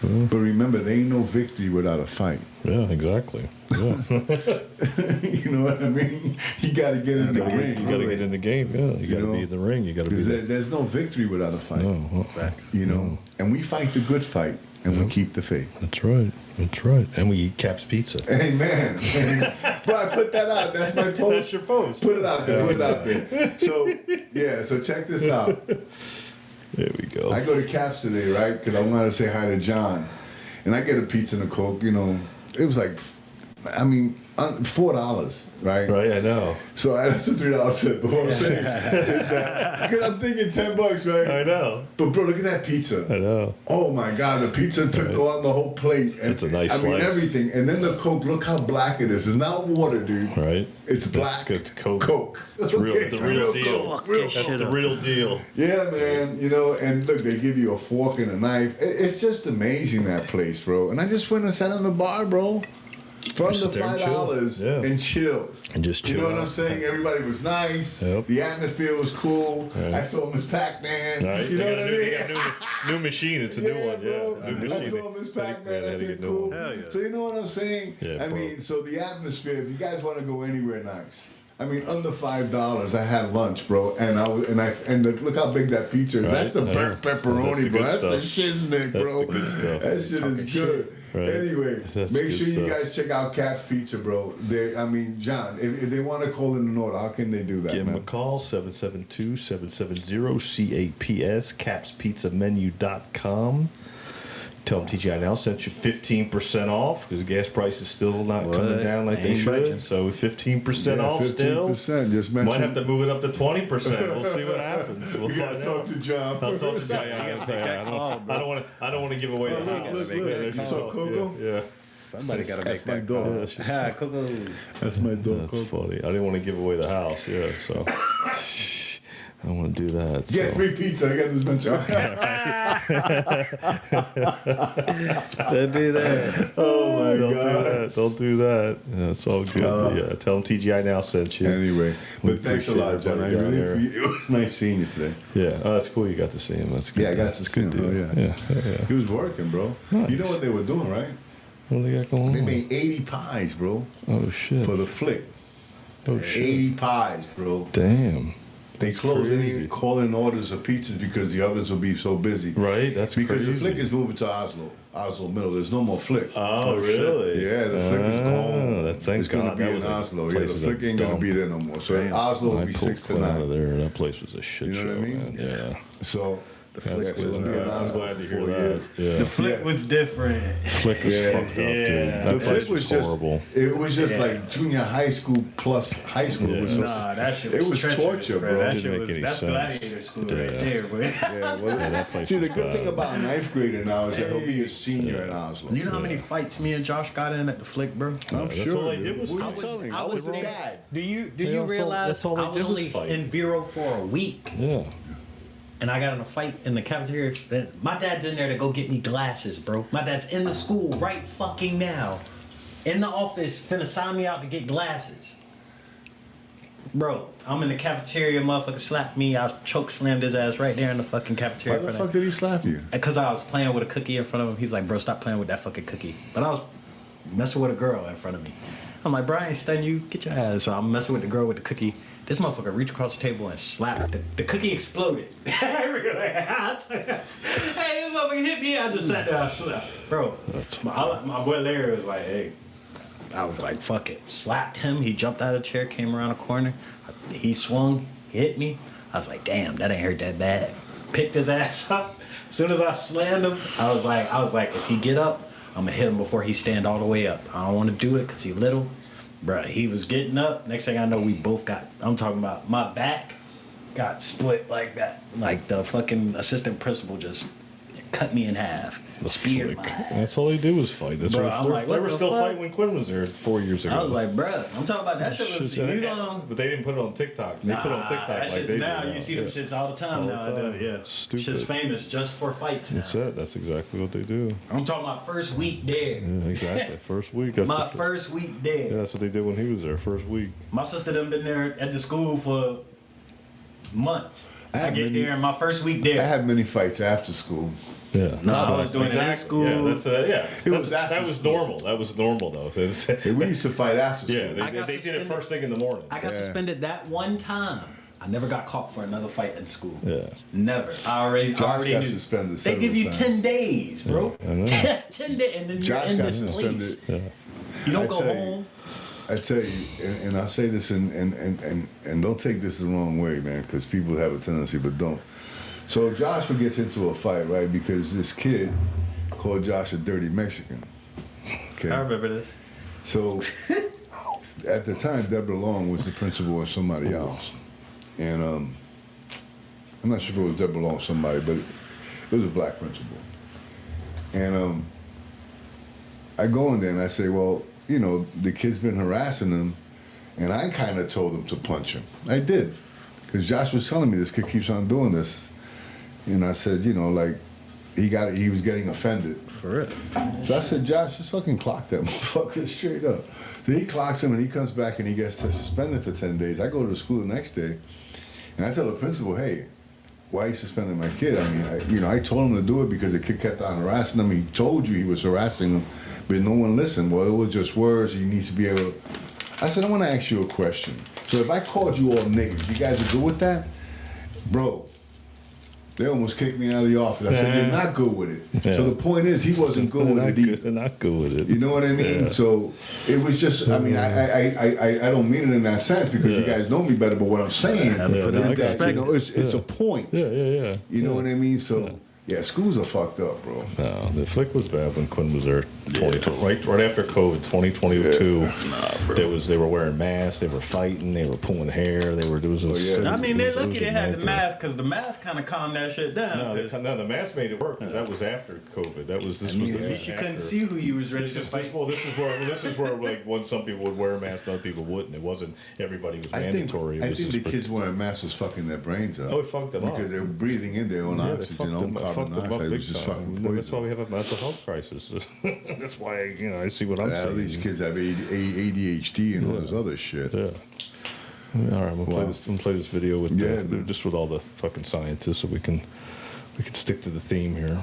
But remember, there ain't no victory without a fight. Yeah. Exactly. Yeah. You know what I mean? You got to get in the ring. You got to get in the game. Yeah. You got to know? be in the ring. You got to be. Because there's no victory without a fight. No. And we fight the good fight, and we keep the faith. That's right. That's right. And we eat Cap's Pizza. Amen. Bro, I put that out. That's my post. That's your post. Put it out there. Put it out there. So check this out. There we go. I go to Caps today, right? Because I wanted to say hi to John. And I get a pizza and a Coke, It was like, $4, right? Right. I know. So that's a $3 tip. But what I'm saying is that, because I'm thinking $10, right? I know. But bro, look at that pizza. I know. Oh my God, the pizza took on the whole plate. And, It's a nice I mean, slice. everything. And then the Coke, look how black it is. It's not water, dude. Right. It's black. It's Coke. Coke. It's real. Okay, The it's real deal. Coke. That's the real deal. Yeah, man. And look, they give you a fork and a knife. It's just amazing, that place, bro. And I just went and sat on the bar, bro. From the Sit there and $5 chill. Yeah. and chill. And just You chill know what out. I'm saying? Everybody was nice. Yep. The atmosphere was cool. Right. I saw Miss Pac-Man. Right. You know what I mean? They got a new machine. It's a new one. bro. Yeah. New I machine. saw Miss They Pac-Man. I had to said, get a new cool. one. Hell yeah. So you know what I'm saying? Yeah, bro. So the atmosphere, if you guys want to go anywhere nice. Under $5, I had lunch, bro, look how big that pizza is. Right. That's the burnt That's pepperoni, the bro. good That's the stuff. shiznick, That's bro. the good stuff. That shit is good. Right. Anyway, That's make good sure you stuff. guys check out Cap's Pizza, bro. John, if they want to call in an order, how can they do that, Give them a man? call, 772-770-CAPS, capspizzamenu.com. Tell them TGI Now sent you 15% off because gas prices still not coming down like they should. So 15% off 15%, still. 15%. Just mention. Might have to move it up to 20%. We'll see what happens. We'll find out. Talk to John. I'll talk to John. I don't want to give away the house. Look, you saw Coco? Yeah. Somebody got to make that dog. Coco. That's my dog. That's funny. I didn't want to give away the house. Yeah, so. I don't want to do that. Get free pizza. I got this bunch of. Don't do that. Oh my God! Don't do that. Yeah, it's all good. Yeah, tell them TGI Now sent you. Anyway, but thanks a lot, John. I really appreciate it. Was nice seeing you today. Yeah, that's cool. You got to see him. That's good. Yeah, I got to see him. Dude. Yeah. He was working, bro. Nice. You know what they were doing, right? What do they got going on? They made 80 pies, bro. Oh shit! For the flick. Oh shit! 80 pies, bro. Damn. They closed. They didn't even call in orders of pizzas because the ovens will be so busy. Right, that's because crazy. the flick is moving to Oslo Middle. There's no more flick. Oh really? Yeah, the flick is gone. It's going to be in Oslo. Yeah, the flick ain't going to be there no more. So Oslo will be 6 to 9. Out of there. That place was a shit show. You know what I mean? Man. Yeah. So the flick was will be in I'm Oslo glad to for hear 4 that. years. Yeah. The flick was different. Flick was fucked up, dude. That The place flick was horrible. just, it was just like junior high school plus high school. Yeah. It was so, Nah, that shit was it was treacherous, torture, bro. That Didn't shit make was, any that's sense. gladiator school right Yeah. there, boy. Yeah, well, that place see, the was good bad. thing about a ninth grader now is that he'll be a senior at Oslo. You know how many fights me and Josh got in at the flick, bro? I'm That's sure. all they did was What fight. are you telling me? I was a there. dad. Do you that's realize that's all they I was did was only fight. in Vero for a week, Yeah. and I got in a fight in the cafeteria. My dad's in there to go get me glasses, bro. My dad's in the school right fucking now, in the office, finna sign me out to get glasses. Bro, I'm in the cafeteria, motherfucker slapped me. I choke slammed his ass right there in the fucking cafeteria. Why the fuck did he slap you? Because I was playing with a cookie in front of him. He's like, bro, stop playing with that fucking cookie. But I was messing with a girl in front of me. I'm like, Brian, stun you, get your ass. So I'm messing with the girl with the cookie. This motherfucker reached across the table and slapped. The cookie exploded. Hey, this motherfucker hit me. I just sat there, I slapped. Bro, my boy Larry was like, hey. I was like, fuck it. Slapped him. He jumped out of the chair, came around the corner. He swung, hit me. I was like, damn, that ain't hurt that bad. Picked his ass up. As soon as I slammed him, I was like, if he get up, I'm gonna hit him before he stand all the way up. I don't want to do it because he little. Bruh, he was getting up. Next thing I know, we both got, I'm talking about my back got split like that. Like the fucking assistant principal just cut me in half. Speared my ass. That's all they did was fight. That's Bro, what I'm like, they what were the still fuck? fighting when Quinn was there 4 years ago. I was like, bruh, I'm talking about that shit was, you gonna... But they didn't put it on TikTok. They put it on TikTok that like shit's they now. do. You see them shits all the time All the now. time. Yeah. Stupid. Shit's famous just for fights now. That's it. That's exactly what they do. I'm talking about first week there. Yeah, exactly. First week. That's My the first week there. Yeah, that's what they did when he was there. First week. My sister done been there at the school for months. I get there and my first week there. I had many fights after school. Yeah. No, I was doing it in school. Yeah, that's It was that after was school. normal. That was normal though. Hey, we used to fight after school. Yeah, I got they did it suspended. first thing in the morning. I got suspended that one time. I never got caught for another fight in school. Yeah. Never. I already got knew. suspended They give you several 10 days, bro. I know. 10 days, and then Josh you're in got this suspended. place. Yeah. You don't I go tell you, home. I tell you, and I say this, and don't take this the wrong way, man, because people have a tendency, but don't. So Joshua gets into a fight, right, because this kid called Josh a dirty Mexican. Okay. I remember this. So at the time, Deborah Long was the principal of somebody else, and I'm not sure if it was Deborah Long or somebody, but it was a black principal. And I go in there and I say, well, you know, the kid's been harassing him, and I kind of told him to punch him. I did, because Josh was telling me this kid keeps on doing this, and I said, you know, like he was getting offended. For real. So I said, Josh, just fucking clock that motherfucker straight up. So he clocks him and he comes back and he gets suspended for 10 days. I go to the school the next day and I tell the principal, hey, why are you suspending my kid? I mean, I told him to do it because the kid kept on harassing him. He told you he was harassing him, but no one listened. Well, it was just words. He needs to be able to. I said, I want to ask you a question. So if I called you all niggas, you guys are good with that? Bro, they almost kicked me out of the office. I said, you're not good with it. Yeah. So the point is, he wasn't good with it either. They're not good with it. You know what I mean? Yeah. So it was just, I mean, I don't mean it in that sense because you guys know me better, but what I'm saying is that, you know, it's a point. Yeah. You know what I mean? So Yeah, schools are fucked up, bro. No, the flick was bad when Quinn was there. Right after COVID, 2022. They were wearing masks. They were fighting. They were pulling hair. There was. I mean, they're lucky they had the mask because the mask kind of calmed that shit down. No, the mask made it work because that was after COVID. At least you couldn't see who you was ready to fight. Well, this is where like when some people would wear a mask, other people wouldn't. It wasn't everybody was mandatory. I think the kids wearing masks was fucking their brains up. Oh, it fucked them up because they were breathing in their own oxygen, own carbon dioxide. It was just fucking poison. That's why we have a mental health crisis. That's why I see what I'm saying. These kids have ADHD and all this other shit. Yeah. All right, we'll play this video with just with all the fucking scientists, so we can stick to the theme here.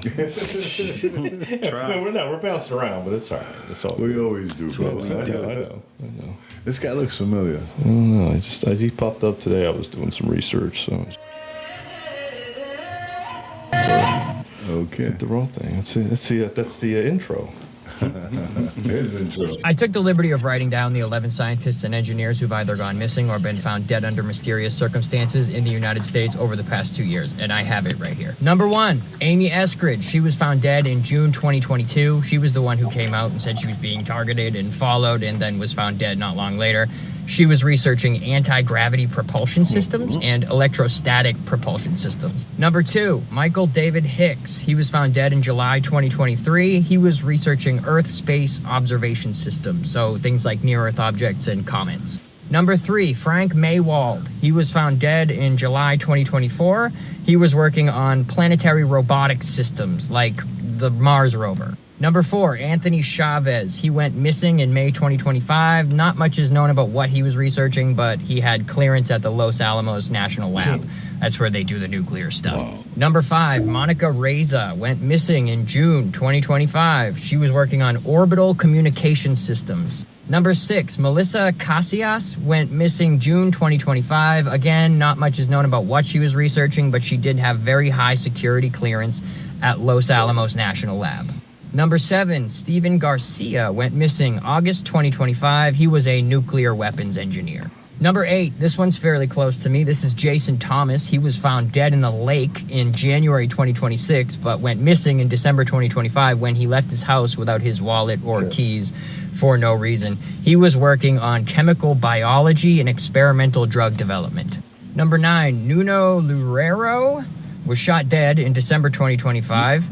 We're bouncing around, but it's all right. It's all we always do. That's what we do. I know. This guy looks familiar. I don't know. He popped up today. I was doing some research, so. Okay. The wrong thing. That's the intro. Here's the intro. I took the liberty of writing down the 11 scientists and engineers who've either gone missing or been found dead under mysterious circumstances in the United States over the past 2 years, and I have it right here. Number 1, Amy Eskridge. She was found dead in June 2022. She was the one who came out and said she was being targeted and followed and then was found dead not long later. She was researching anti-gravity propulsion systems and electrostatic propulsion systems. Number 2, Michael David Hicks. He was found dead in July 2023. He was researching Earth space observation systems, so things like near-Earth objects and comets. Number 3, Frank Maywald. He was found dead in July 2024. He was working on planetary robotic systems like the Mars rover. Number 4, Anthony Chavez. He went missing in May 2025. Not much is known about what he was researching, but he had clearance at the Los Alamos National Lab. That's where they do the nuclear stuff. Wow. Number 5, Monica Reza went missing in June 2025. She was working on orbital communication systems. Number 6, Melissa Casillas went missing June 2025. Again, not much is known about what she was researching, but she did have very high security clearance at Los Alamos National Lab. Number 7, Steven Garcia went missing August 2025. He was a nuclear weapons engineer. Number 8, this one's fairly close to me. This is Jason Thomas. He was found dead in the lake in January 2026, but went missing in December 2025 when he left his house without his wallet or keys for no reason. He was working on chemical biology and experimental drug development. Number 9, Nuno Loureiro was shot dead in December 2025.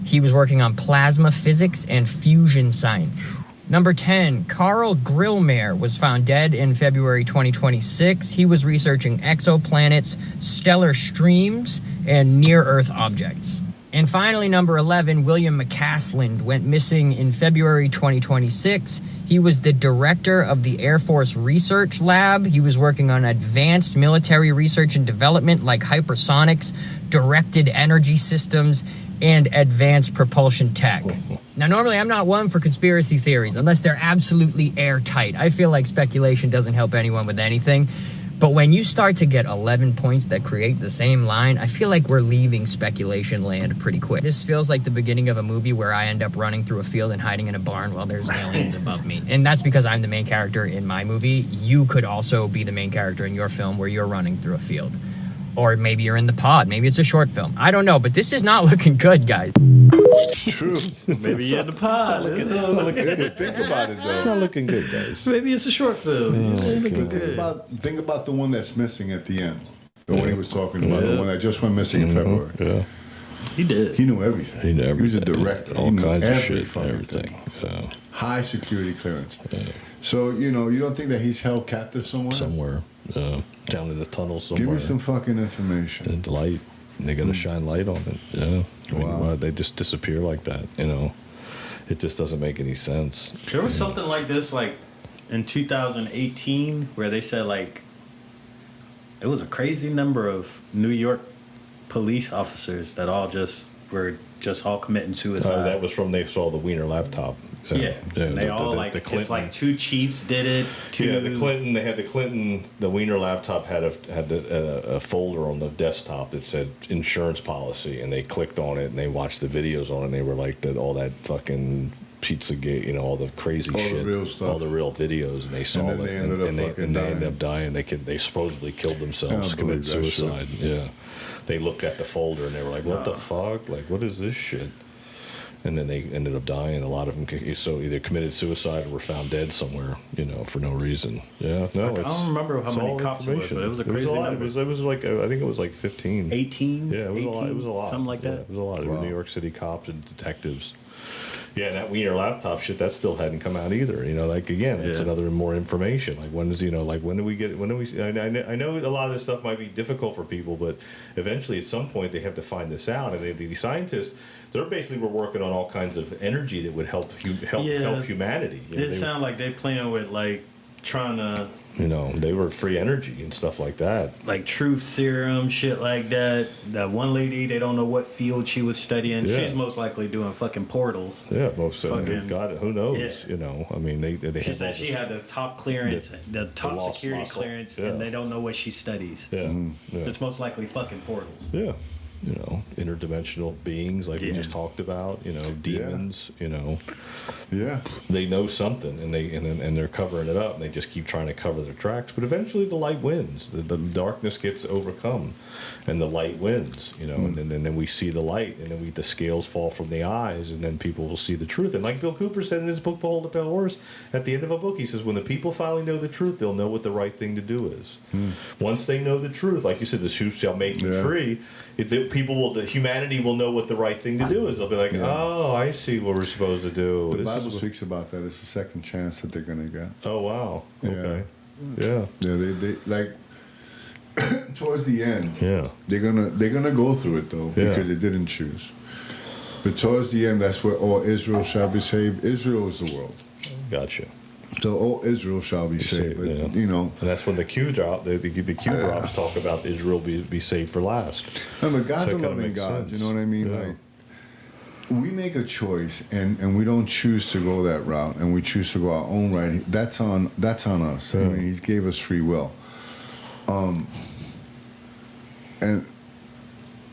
He was working on plasma physics and fusion science. Number 10, Carl Grillmare was found dead in February 2026. He was researching exoplanets, stellar streams, and near-Earth objects. And finally, number 11, William McCasland went missing in February 2026. He was the director of the Air Force Research Lab. He was working on advanced military research and development like hypersonics, directed energy systems, and advanced propulsion tech. Now, normally I'm not one for conspiracy theories unless they're absolutely airtight. I feel like speculation doesn't help anyone with anything. But when you start to get 11 points that create the same line, I feel like we're leaving speculation land pretty quick. This feels like the beginning of a movie where I end up running through a field and hiding in a barn while there's aliens above me. And that's because I'm the main character in my movie. You could also be the main character in your film where you're running through a field. Or maybe you're in the pod. Maybe it's a short film. I don't know, but this is not looking good, guys. True. Maybe you're in the pod. Think about it, though. It's not looking good, guys. Maybe it's a short film. Looking good. Think about the one that's missing at the end. The one he was talking about. The one that just went missing in February. Yeah. He did. He knew everything. He knew everything. He was a director. All he knew kinds of every shit. fucking Everything. thing. Yeah. High security clearance. Yeah. So, you don't think that he's held captive somewhere? Somewhere. Down in the tunnel somewhere. Give me some fucking information. And light. They got to shine light on it. Yeah. I mean, why they just disappear like that? It just doesn't make any sense. There was something like this, like in 2018, where they said like it was a crazy number of New York police officers that were all committing suicide. That was from they saw the Wiener laptop. Yeah. And they all like it's like 2 chiefs did it. The Wiener laptop had a folder on the desktop that said insurance policy, and they clicked on it and they watched the videos on it, and they were like all that fucking Pizzagate, you know, all the crazy All the shit, real stuff. all the real videos, and they saw And then it, they ended up fucking and they dying. ended up dying. They supposedly killed themselves, I believe committed that shit. suicide. Yeah, they looked at the folder and they were like, "What the fuck? Like, what is this shit?" And then they ended up dying. A lot of them either committed suicide or were found dead somewhere, you know, for no reason. Yeah, no, I don't remember how many cops it was, but it was a crazy lot. number. It was like, I think it was like 15. 18? Yeah, it was 18, a lot. It was a lot. something like that. Yeah, it was a lot. It was Wow. New York City cops and detectives. Yeah, that Wiener laptop shit, that still hadn't come out either. You know, like, again, it's another more information. Like, when do we I know a lot of this stuff might be difficult for people, but eventually at some point they have to find this out. And the scientists, they're basically were working on all kinds of energy that would help humanity. You know, It sounded like they playing with, like, trying to... You know, they were free energy and stuff like that. Like truth serum, shit like that. That one lady, they don't know what field she was studying. Yeah. She's most likely doing fucking portals. Yeah, most Fucking- God, who knows? Yeah. You know, I mean, they She have said all she this- had the top clearance, the top lost security muscle. clearance, Yeah. and they don't know what she studies. Yeah, yeah. It's most likely fucking portals. Yeah. You know, interdimensional beings like we Yeah. just talked about, you know, demons, you know. Yeah. They know something and they're covering it up and they just keep trying to cover their tracks, but eventually the light wins. The darkness gets overcome and the light wins, you know, and then we see the light and then the scales fall from the eyes and then people will see the truth. And like Bill Cooper said in his book Behold the Pale Horse, at the end of a book he says when the people finally know the truth, they'll know what the right thing to do is. Once they know the truth, like you said, the truth shall make you free. The humanity will know what the right thing to do is. They'll be like, oh, I see what we're supposed to do. The This Bible is speaks about that. It's the second chance that they're going to get. Oh, wow. Yeah. Okay. Yeah. Yeah, they like towards the end. Yeah. They're gonna go through it though Yeah. because they didn't choose. But towards the end, that's where all Israel shall be saved. Israel is the world. Gotcha. So all Israel shall be saved. But, yeah. you know, And that's when the Q drop, the Q drops talk about Israel be saved for last. remember, God's So a it kinda loving makes God. sense. You know what I mean? Yeah. Like, we make a choice, and we don't choose to go that route, and we choose to go our own right. That's on us. I mean, He gave us free will.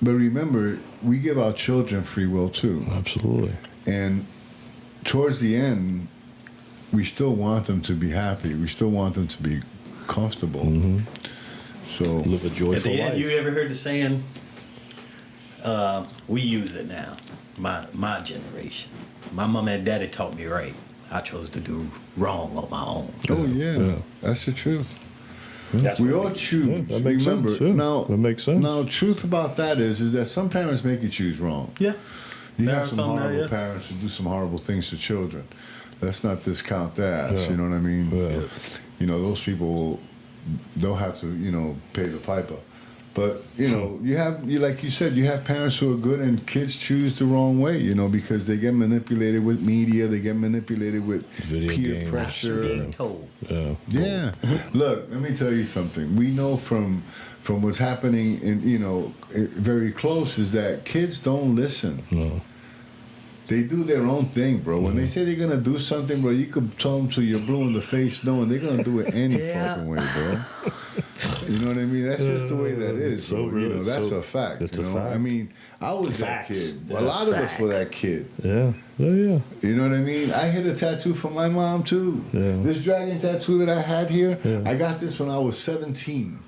But remember, we give our children free will too. Absolutely. And towards the end, we still want them to be happy. We still want them to be comfortable. So Live a joyful At the end, life. you ever heard the saying? We use it now. My generation. My mom and daddy taught me right. I chose to do wrong on my own. oh yeah, Yeah. that's the truth. That's We what all choose. Yeah, that makes Remember, sense, yeah. now That makes sense. Now, truth about that is that some parents make you choose wrong. Yeah. You There have are some some, horrible yeah. parents who do some horrible things to children. Let's not discount that. Yeah. You know what I mean? Yeah. You know, those people, they'll have to, pay the piper. But like you said, you have parents who are good and kids choose the wrong way. Because they get manipulated with media, they get manipulated with Video peer games. pressure. being told. Yeah. Yeah. Look, let me tell you something. We know from what's happening very close is that kids don't listen. No. They do their own thing, bro. When they say they're gonna do something, bro, you could tell them till you're blue in the face, knowing they're gonna do it any Yeah. fucking way, bro. You know what I mean? That's just the way that is. It's so bro. real. It's That's so- a fact. it's you a know? fact. I mean, I was Facts. that kid. Yeah, A lot of us were facts. that kid. Yeah. Oh, yeah. You know what I mean? I hit a tattoo from my mom too. Yeah. This dragon tattoo that I had here, I got this when I was 17.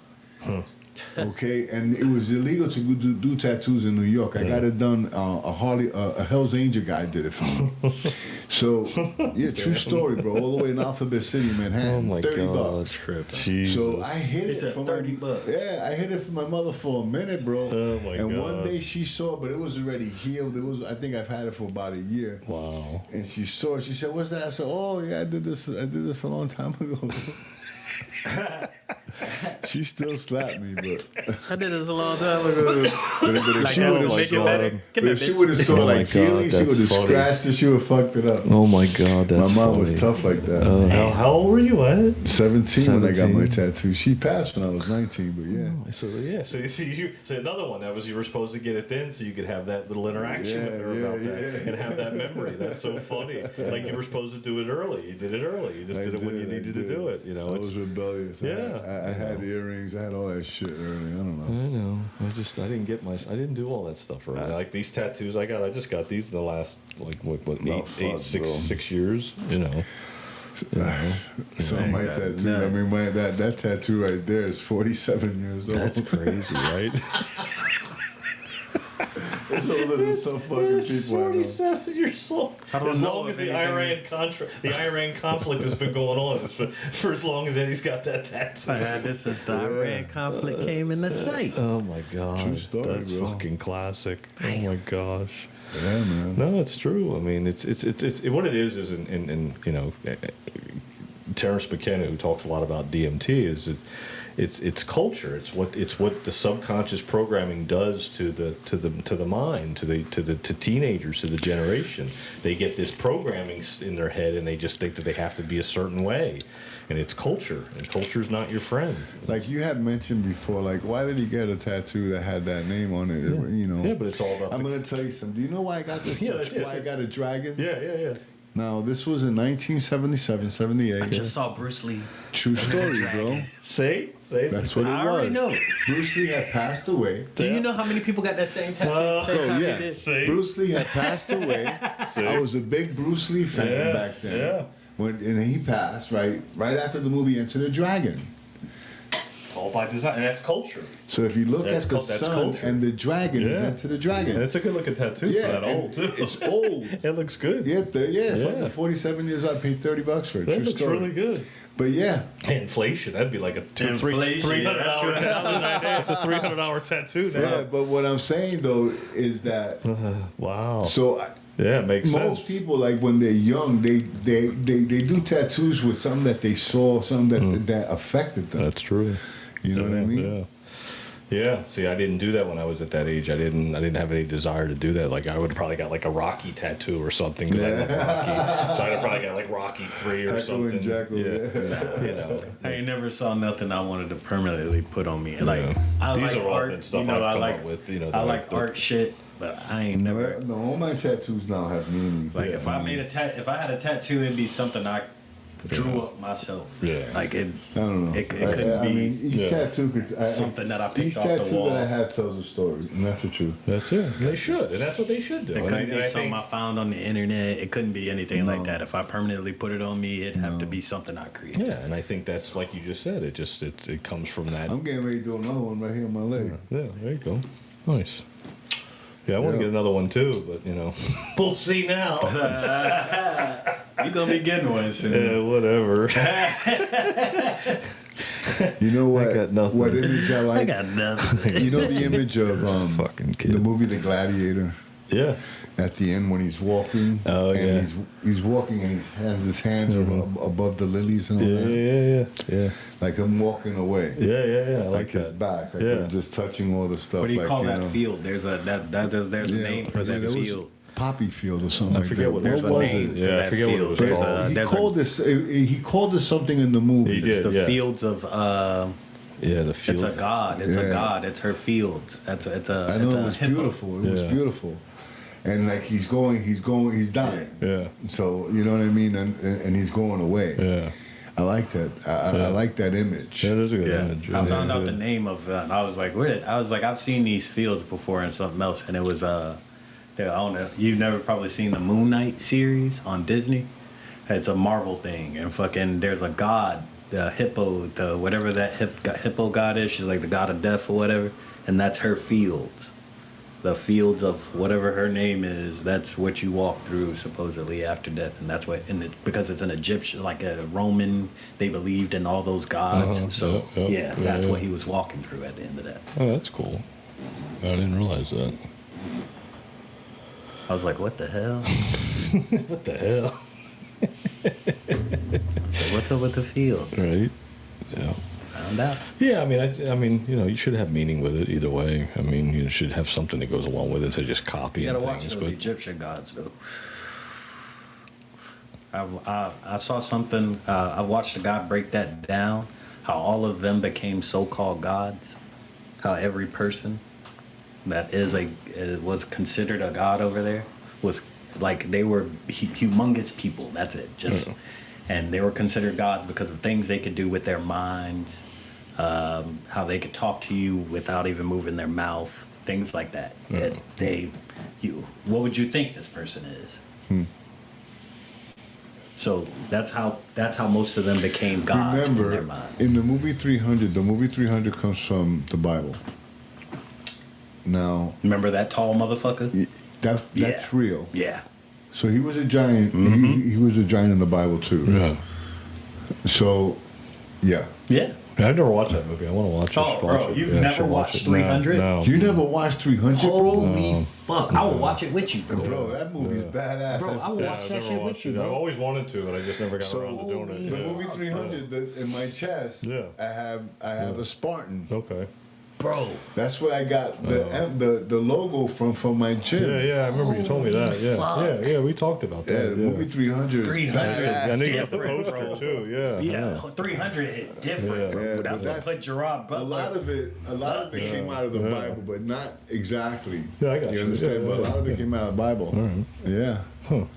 Okay, and it was illegal to do tattoos in New York. I got it done. A Hell's Angel guy did it for me. So, yeah, true story, bro. All the way in Alphabet City, Manhattan. Oh my 30 God. bucks. Jesus. So I hit It's it at for 30 my, bucks. Yeah, I hit it for my mother for a minute, bro. Oh, my and God. one day she saw, but it was already healed. I think I've had it for about a year. Wow. And she saw it. She said, "What's that?" I said, "Oh yeah, I did this a long time ago." She still slapped me, but I did this a long time ago. if she that's would gonna make it better. Come but here, if she bitch. would have saw Oh, my like healing, God, she would have that's funny. scratched it. She would have fucked it up. Oh my God, that's My mom funny. was tough like that. How old were you at? 17 when I got my 17. tattoo. She passed when I was 19, but yeah. So yeah, so you see, so another one that was you were supposed to get it then, so you could have that little interaction with her about that and have that memory. That's so funny. Like you were supposed to do it early. You did it early. You just did it when you needed to do it. You know, I was rebellious. Yeah. I had the earrings. I had all that shit early. I don't know. I know. I didn't do all that stuff early. Like these tattoos I just got these in the last like six years. You know. So my tattoo. I mean, that tattoo right there is 47 years old. That's crazy, right? It's older than some fucking people. 47 years old. As long as the Iran conflict has been going on, for as long as Eddie's got that tattoo. I had this since the Iran conflict came into sight. Oh my god, True story, that's bro. fucking classic. Oh my gosh. Yeah, man. No, it's true. I mean, it's what it is in you know, Terrence McKenna, who talks a lot about DMT, is it's culture. It's what the subconscious programming does to the mind, to teenagers, to the generation. They get this programming in their head, and they just think that they have to be a certain way, and it's culture, and culture's not your friend. Like you had mentioned before, like why did he get a tattoo that had that name on it? Yeah. You know. Yeah, but it's all about. I'm gonna tell you something. Do you know why I got this? Why I got a dragon? Yeah. Now this was in 1977, 78. I just saw Bruce Lee. True story, bro. See? That's what it was. I already know. Bruce Lee had passed away. Do you know how many people got that same tattoo? Same time yeah. he did? See? Bruce Lee had passed away. I was a big Bruce Lee fan back then. Yeah. And he passed right after the movie Enter the Dragon. It's all by design, and that's culture. So if you look That's at the that's sun culture. and the dragon is Enter the Dragon. And it's a good looking tattoo for that and old too. It's old. It looks good. Yeah, Yeah. fucking 47 years old. I paid $30 for it. That True looks story. really good. But yeah, Inflation, that'd be like a Inflation, $300 that's true. tattoo. It's a $300 tattoo now. yeah. But what I'm saying though is that Wow. so. Yeah, it makes sense. Most people, like when they're young, they do tattoos with something that they saw, something that affected them. That's true. You know what I mean? Yeah. See, I didn't do that when I was at that age. I didn't have any desire to do that. Like I would have probably got like a Rocky tattoo or something. 'Cause I love Rocky. So I'd have probably got like Rocky 3 or Echo something. and Jekyll, You know. I ain't never saw nothing I wanted to permanently put on me. Like I These like are all art, been stuff you know. I've I come like up with, you know, I the- like the- art shit, but I ain't never. No, all my tattoos now have meaning. Like if I made if I had a tattoo, it'd be something I drew up myself. Yeah. Like it. I don't know. It couldn't I be mean, each tattoo could something that I picked each off the tattoo wall. that I have tells a story, and that's the truth. That's it. They should, and that's what they should do. It And couldn't I be something think- I found on the internet. It couldn't be anything like that. If I permanently put it on me, it'd have to be something I created. Yeah, and I think that's like you just said. It comes from that. I'm getting ready to do another one right here on my leg. Yeah, there you go. Nice. Yeah, I want to get another one too, but you know, we'll see now. You're gonna be getting one soon. Yeah, whatever. You know what? I got nothing. What image I like? I got nothing. You know the image of Fucking kid. the movie The Gladiator Yeah. at the end when he's walking. Oh, and yeah. he's walking and he has his hands are above the lilies and all that. Yeah. Like him walking away. Yeah. I Like his that. back, like Yeah. just touching all the stuff. What do you like, call that know. field? There's a there's a name for that field. Poppy field or something. I like forget that. what There's a was name it? for Yeah, I that forget what it field. was There's called. a, He there's called this. He called this something in the movie. He It's did. the yeah. fields of. Yeah, the field. It's a god. It's a Yeah. god. It's her fields. It's a. I know it's it a was hippo. beautiful. It was Yeah. beautiful, and like he's dying. Yeah. So you know what I mean, and he's going away. Yeah. I like that. I like that image. Yeah, there's a good Yeah, image. I found out the name of. I was like, where? I was like, I've seen these fields before and something else, and it was yeah, I don't know. You've never probably seen the Moon Knight series on Disney. It's a Marvel thing, and fucking there's a god, the hippo, the whatever that hippo god is. She's like the god of death or whatever, and that's her fields. The fields of whatever her name is. That's what you walk through supposedly after death, and that's what. And because it's an Egyptian, like a Roman, they believed in all those gods. So yeah, that's what he was walking through at the end of that. Oh, that's cool. I didn't realize that. I was like, what the hell? What the hell? So what's up with the field? Right. Yeah. Found out. Yeah, I mean, you know, you should have meaning with it either way. I mean, you should have something that goes along with it to just copy You gotta and watch things. those But Egyptian gods, though. I saw something. I watched a guy break that down. How all of them became so-called gods. How every person that was considered a god over there was like they were humongous people. That's it. And they were considered gods because of things they could do with their minds. how they could talk to you without even moving their mouth, things like that. What would you think this person is? So that's how most of them became gods in their mind. In the movie 300, the movie 300 comes from the Bible. Now, remember that tall motherfucker? That's real. Yeah. So he was a giant. He was a giant in the Bible too. Yeah. So, yeah. Yeah. I've never watched that movie. I want to watch it. Oh, bro, you've never watched 300? No. You never watched 300? Holy fuck! I will watch it with you, bro. Bro, that movie's badass. Bro, I will watch that shit with you, I've bro. always wanted to, but I just never got around to doing it. The movie 300 in my chest. Yeah. I have a Spartan. Okay. Bro, that's where I got the logo from my gym. Yeah, I remember you told me that. Yeah, we talked about that. Yeah, the movie 300. 300. I knew you got the poster too. Yeah. 300 is different. Yeah, That's what put Gerard Butler. A lot of it came out of the Bible, but not exactly. Yeah, I got you. You understand? But a lot of it came out of the Bible. Yeah.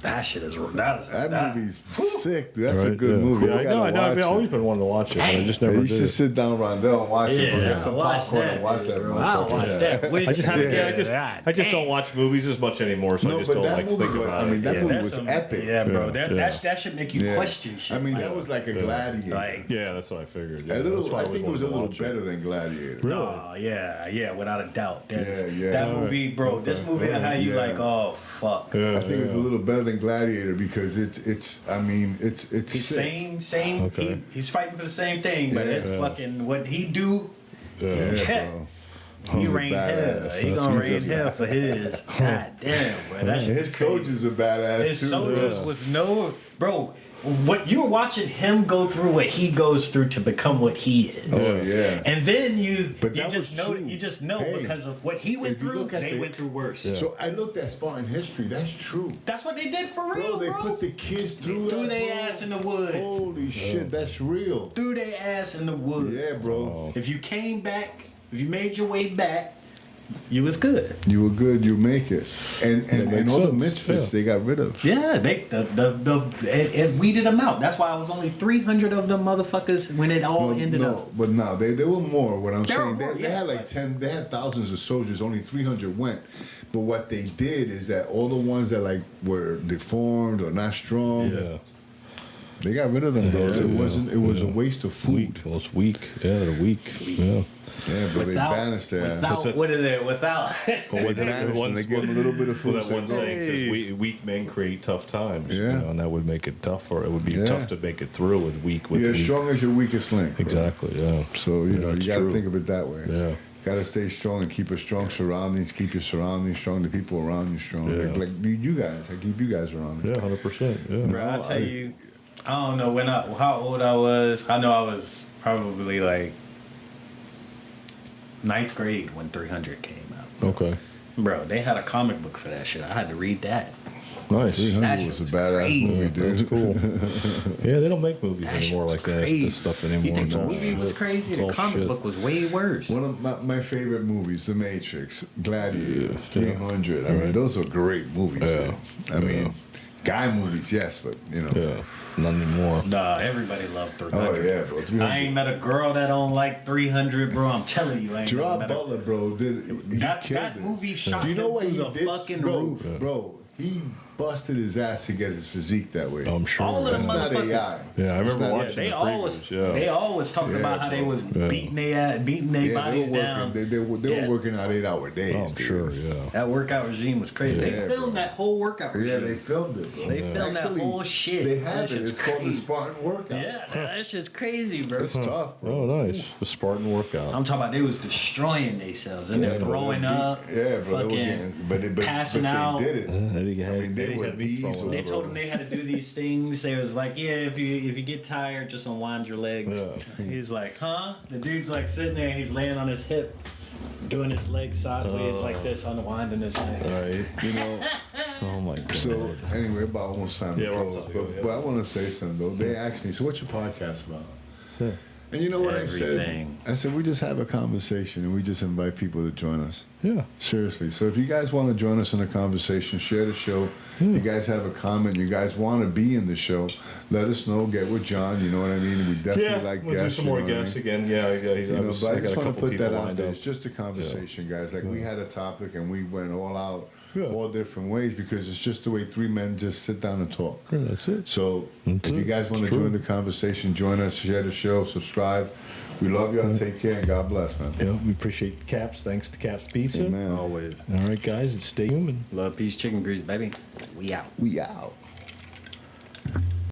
That shit is that movie's sick, dude. That's a good movie. Yeah, I know. I've always been wanting to watch it, but I just never did. You should sit down, Rondell, and watch it. Yeah, Get some popcorn and watch that. I'll watch that. I just don't watch movies as much anymore, so I just don't like to think about it. I mean, that movie was epic. Yeah, bro. That should make you question shit. I mean, that was like a Gladiator. Yeah, that's what I figured. I think it was a little better than Gladiator. No, yeah, without a doubt. Yeah. That movie, bro. This movie, how you like? Oh fuck. I think it was a little better than Gladiator because it's same. Okay. He's fighting for the same thing, but it's fucking what he do. Bro. He rain hell. He gonna rain hell for his. God damn, bro. That shit his soldiers are badass. His soldiers was bro. What you're watching him go through what he goes through to become what he is. Oh yeah. And then you just know Hey, because of what he went through, they went through worse. Yeah. So I looked at Spartan history. That's true. That's what they did for real, Bro, they put the kids through their ass in the woods. Holy shit, that's real. Threw their ass in the woods. Yeah, bro. If you came back, if you made your way back, you was good. You were good. You make it, and all the misfits they got rid of. Yeah, it weeded them out. That's why it was only 300 of them motherfuckers when it all ended up. But no, there were more. What I'm There saying, were more, they had like 10. They had thousands of soldiers. Only 300 went. But what they did is that all the ones that like were deformed or not strong. They got rid of them, bro. It wasn't. It was a waste of food. Well, it's weak. Yeah, they're weak. Yeah. Yeah, but they banished that. What is it? Without. They banished them. They give them a little bit of food. Well, that one saying says weak men create tough times. Yeah. You know, and that would make it tough, or it would be tough to make it through with weak. You're as strong as your weakest link. Bro. Exactly. Yeah. So you know you got to think of it that way. Yeah. Got to stay strong and keep a strong surroundings. Keep your surroundings strong. The people around you strong. Yeah. Like you guys. I keep you guys around. Yeah, 100%. Yeah. Bro, I tell you, I don't know how old I was. I know I was probably like 9th grade when 300 came out. Okay. Bro, they had a comic book for that shit. I had to read that. Nice. 300 was a badass movie, dude. That's cool. Yeah, they don't make movies anymore like that. This stuff anymore. You think It's the all movie was shit. crazy? It's The all comic shit. book was way worse. One of my favorite movies, The Matrix, Gladiator, 300. I mean, those are great movies. Yeah. I mean, guy movies, yes, but you know. Yeah. Not anymore. Nah, everybody loved 300. Oh yeah, bro. 300. I ain't met a girl that don't like 300, bro. I'm telling you, I ain't Gerard met a Butler, bro, that movie shot Do you know him what through he the did, fucking bro? roof. Bro, he busted his ass to get his physique that way. I'm sure. All of them That's not motherfuckers. AI. Yeah, I remember That's not- watching They the always, previews, they always talking Yeah, about how they bro. was beating their Yeah, bodies they were down. working. They were working out 8-hour days. I'm dude. sure, yeah. That workout regime was crazy. Yeah, They filmed bro. that whole workout regime. Yeah, they filmed it. Bro. They filmed that whole shit. They That have it. shit's It's called the crazy. Spartan workout. Yeah, that shit's crazy, bro. It's tough, bro. Oh, nice. The Spartan workout. I'm talking about they was destroying themselves and they're throwing up, Yeah, bro. They were fucking getting, but passing out. They did it. I mean, they were had me throwing diesel. They up. told them they had to do these things. They was like, yeah, if you get tired, just unwind your legs. Yeah. He's like, huh? The dude's like sitting there. He's laying on his hip, doing his legs sideways like this, unwinding his legs. Right. You know. Oh my god. So anyway, about almost time Yeah, to we're close. almost time to go, But I want to say something though. They asked me, so what's your podcast about? Yeah. And you know what everything. I said? We just have a conversation and we just invite people to join us. Yeah. Seriously. So if you guys want to join us in the conversation, share the show. You guys have a comment, you guys want to be in the show, let us know. Get with John, you know what I mean? We definitely like we'll guests. do some more you know what I guests mean? again. Yeah, You know, but I just want to put that out there. up. It's just a conversation, guys. Like we had a topic and we went all out, Yeah. all different ways because it's just the way three men just sit down and talk. Yeah, that's it. So That's if you it. guys want to It's true. join the conversation, join us, share the show, subscribe. We love y'all. Take care and God bless, man. Yeah, we appreciate Caps. Thanks to Caps Pizza. Amen. Always. All right, guys, and stay human. Love, peace, chicken grease, baby. We out. We out.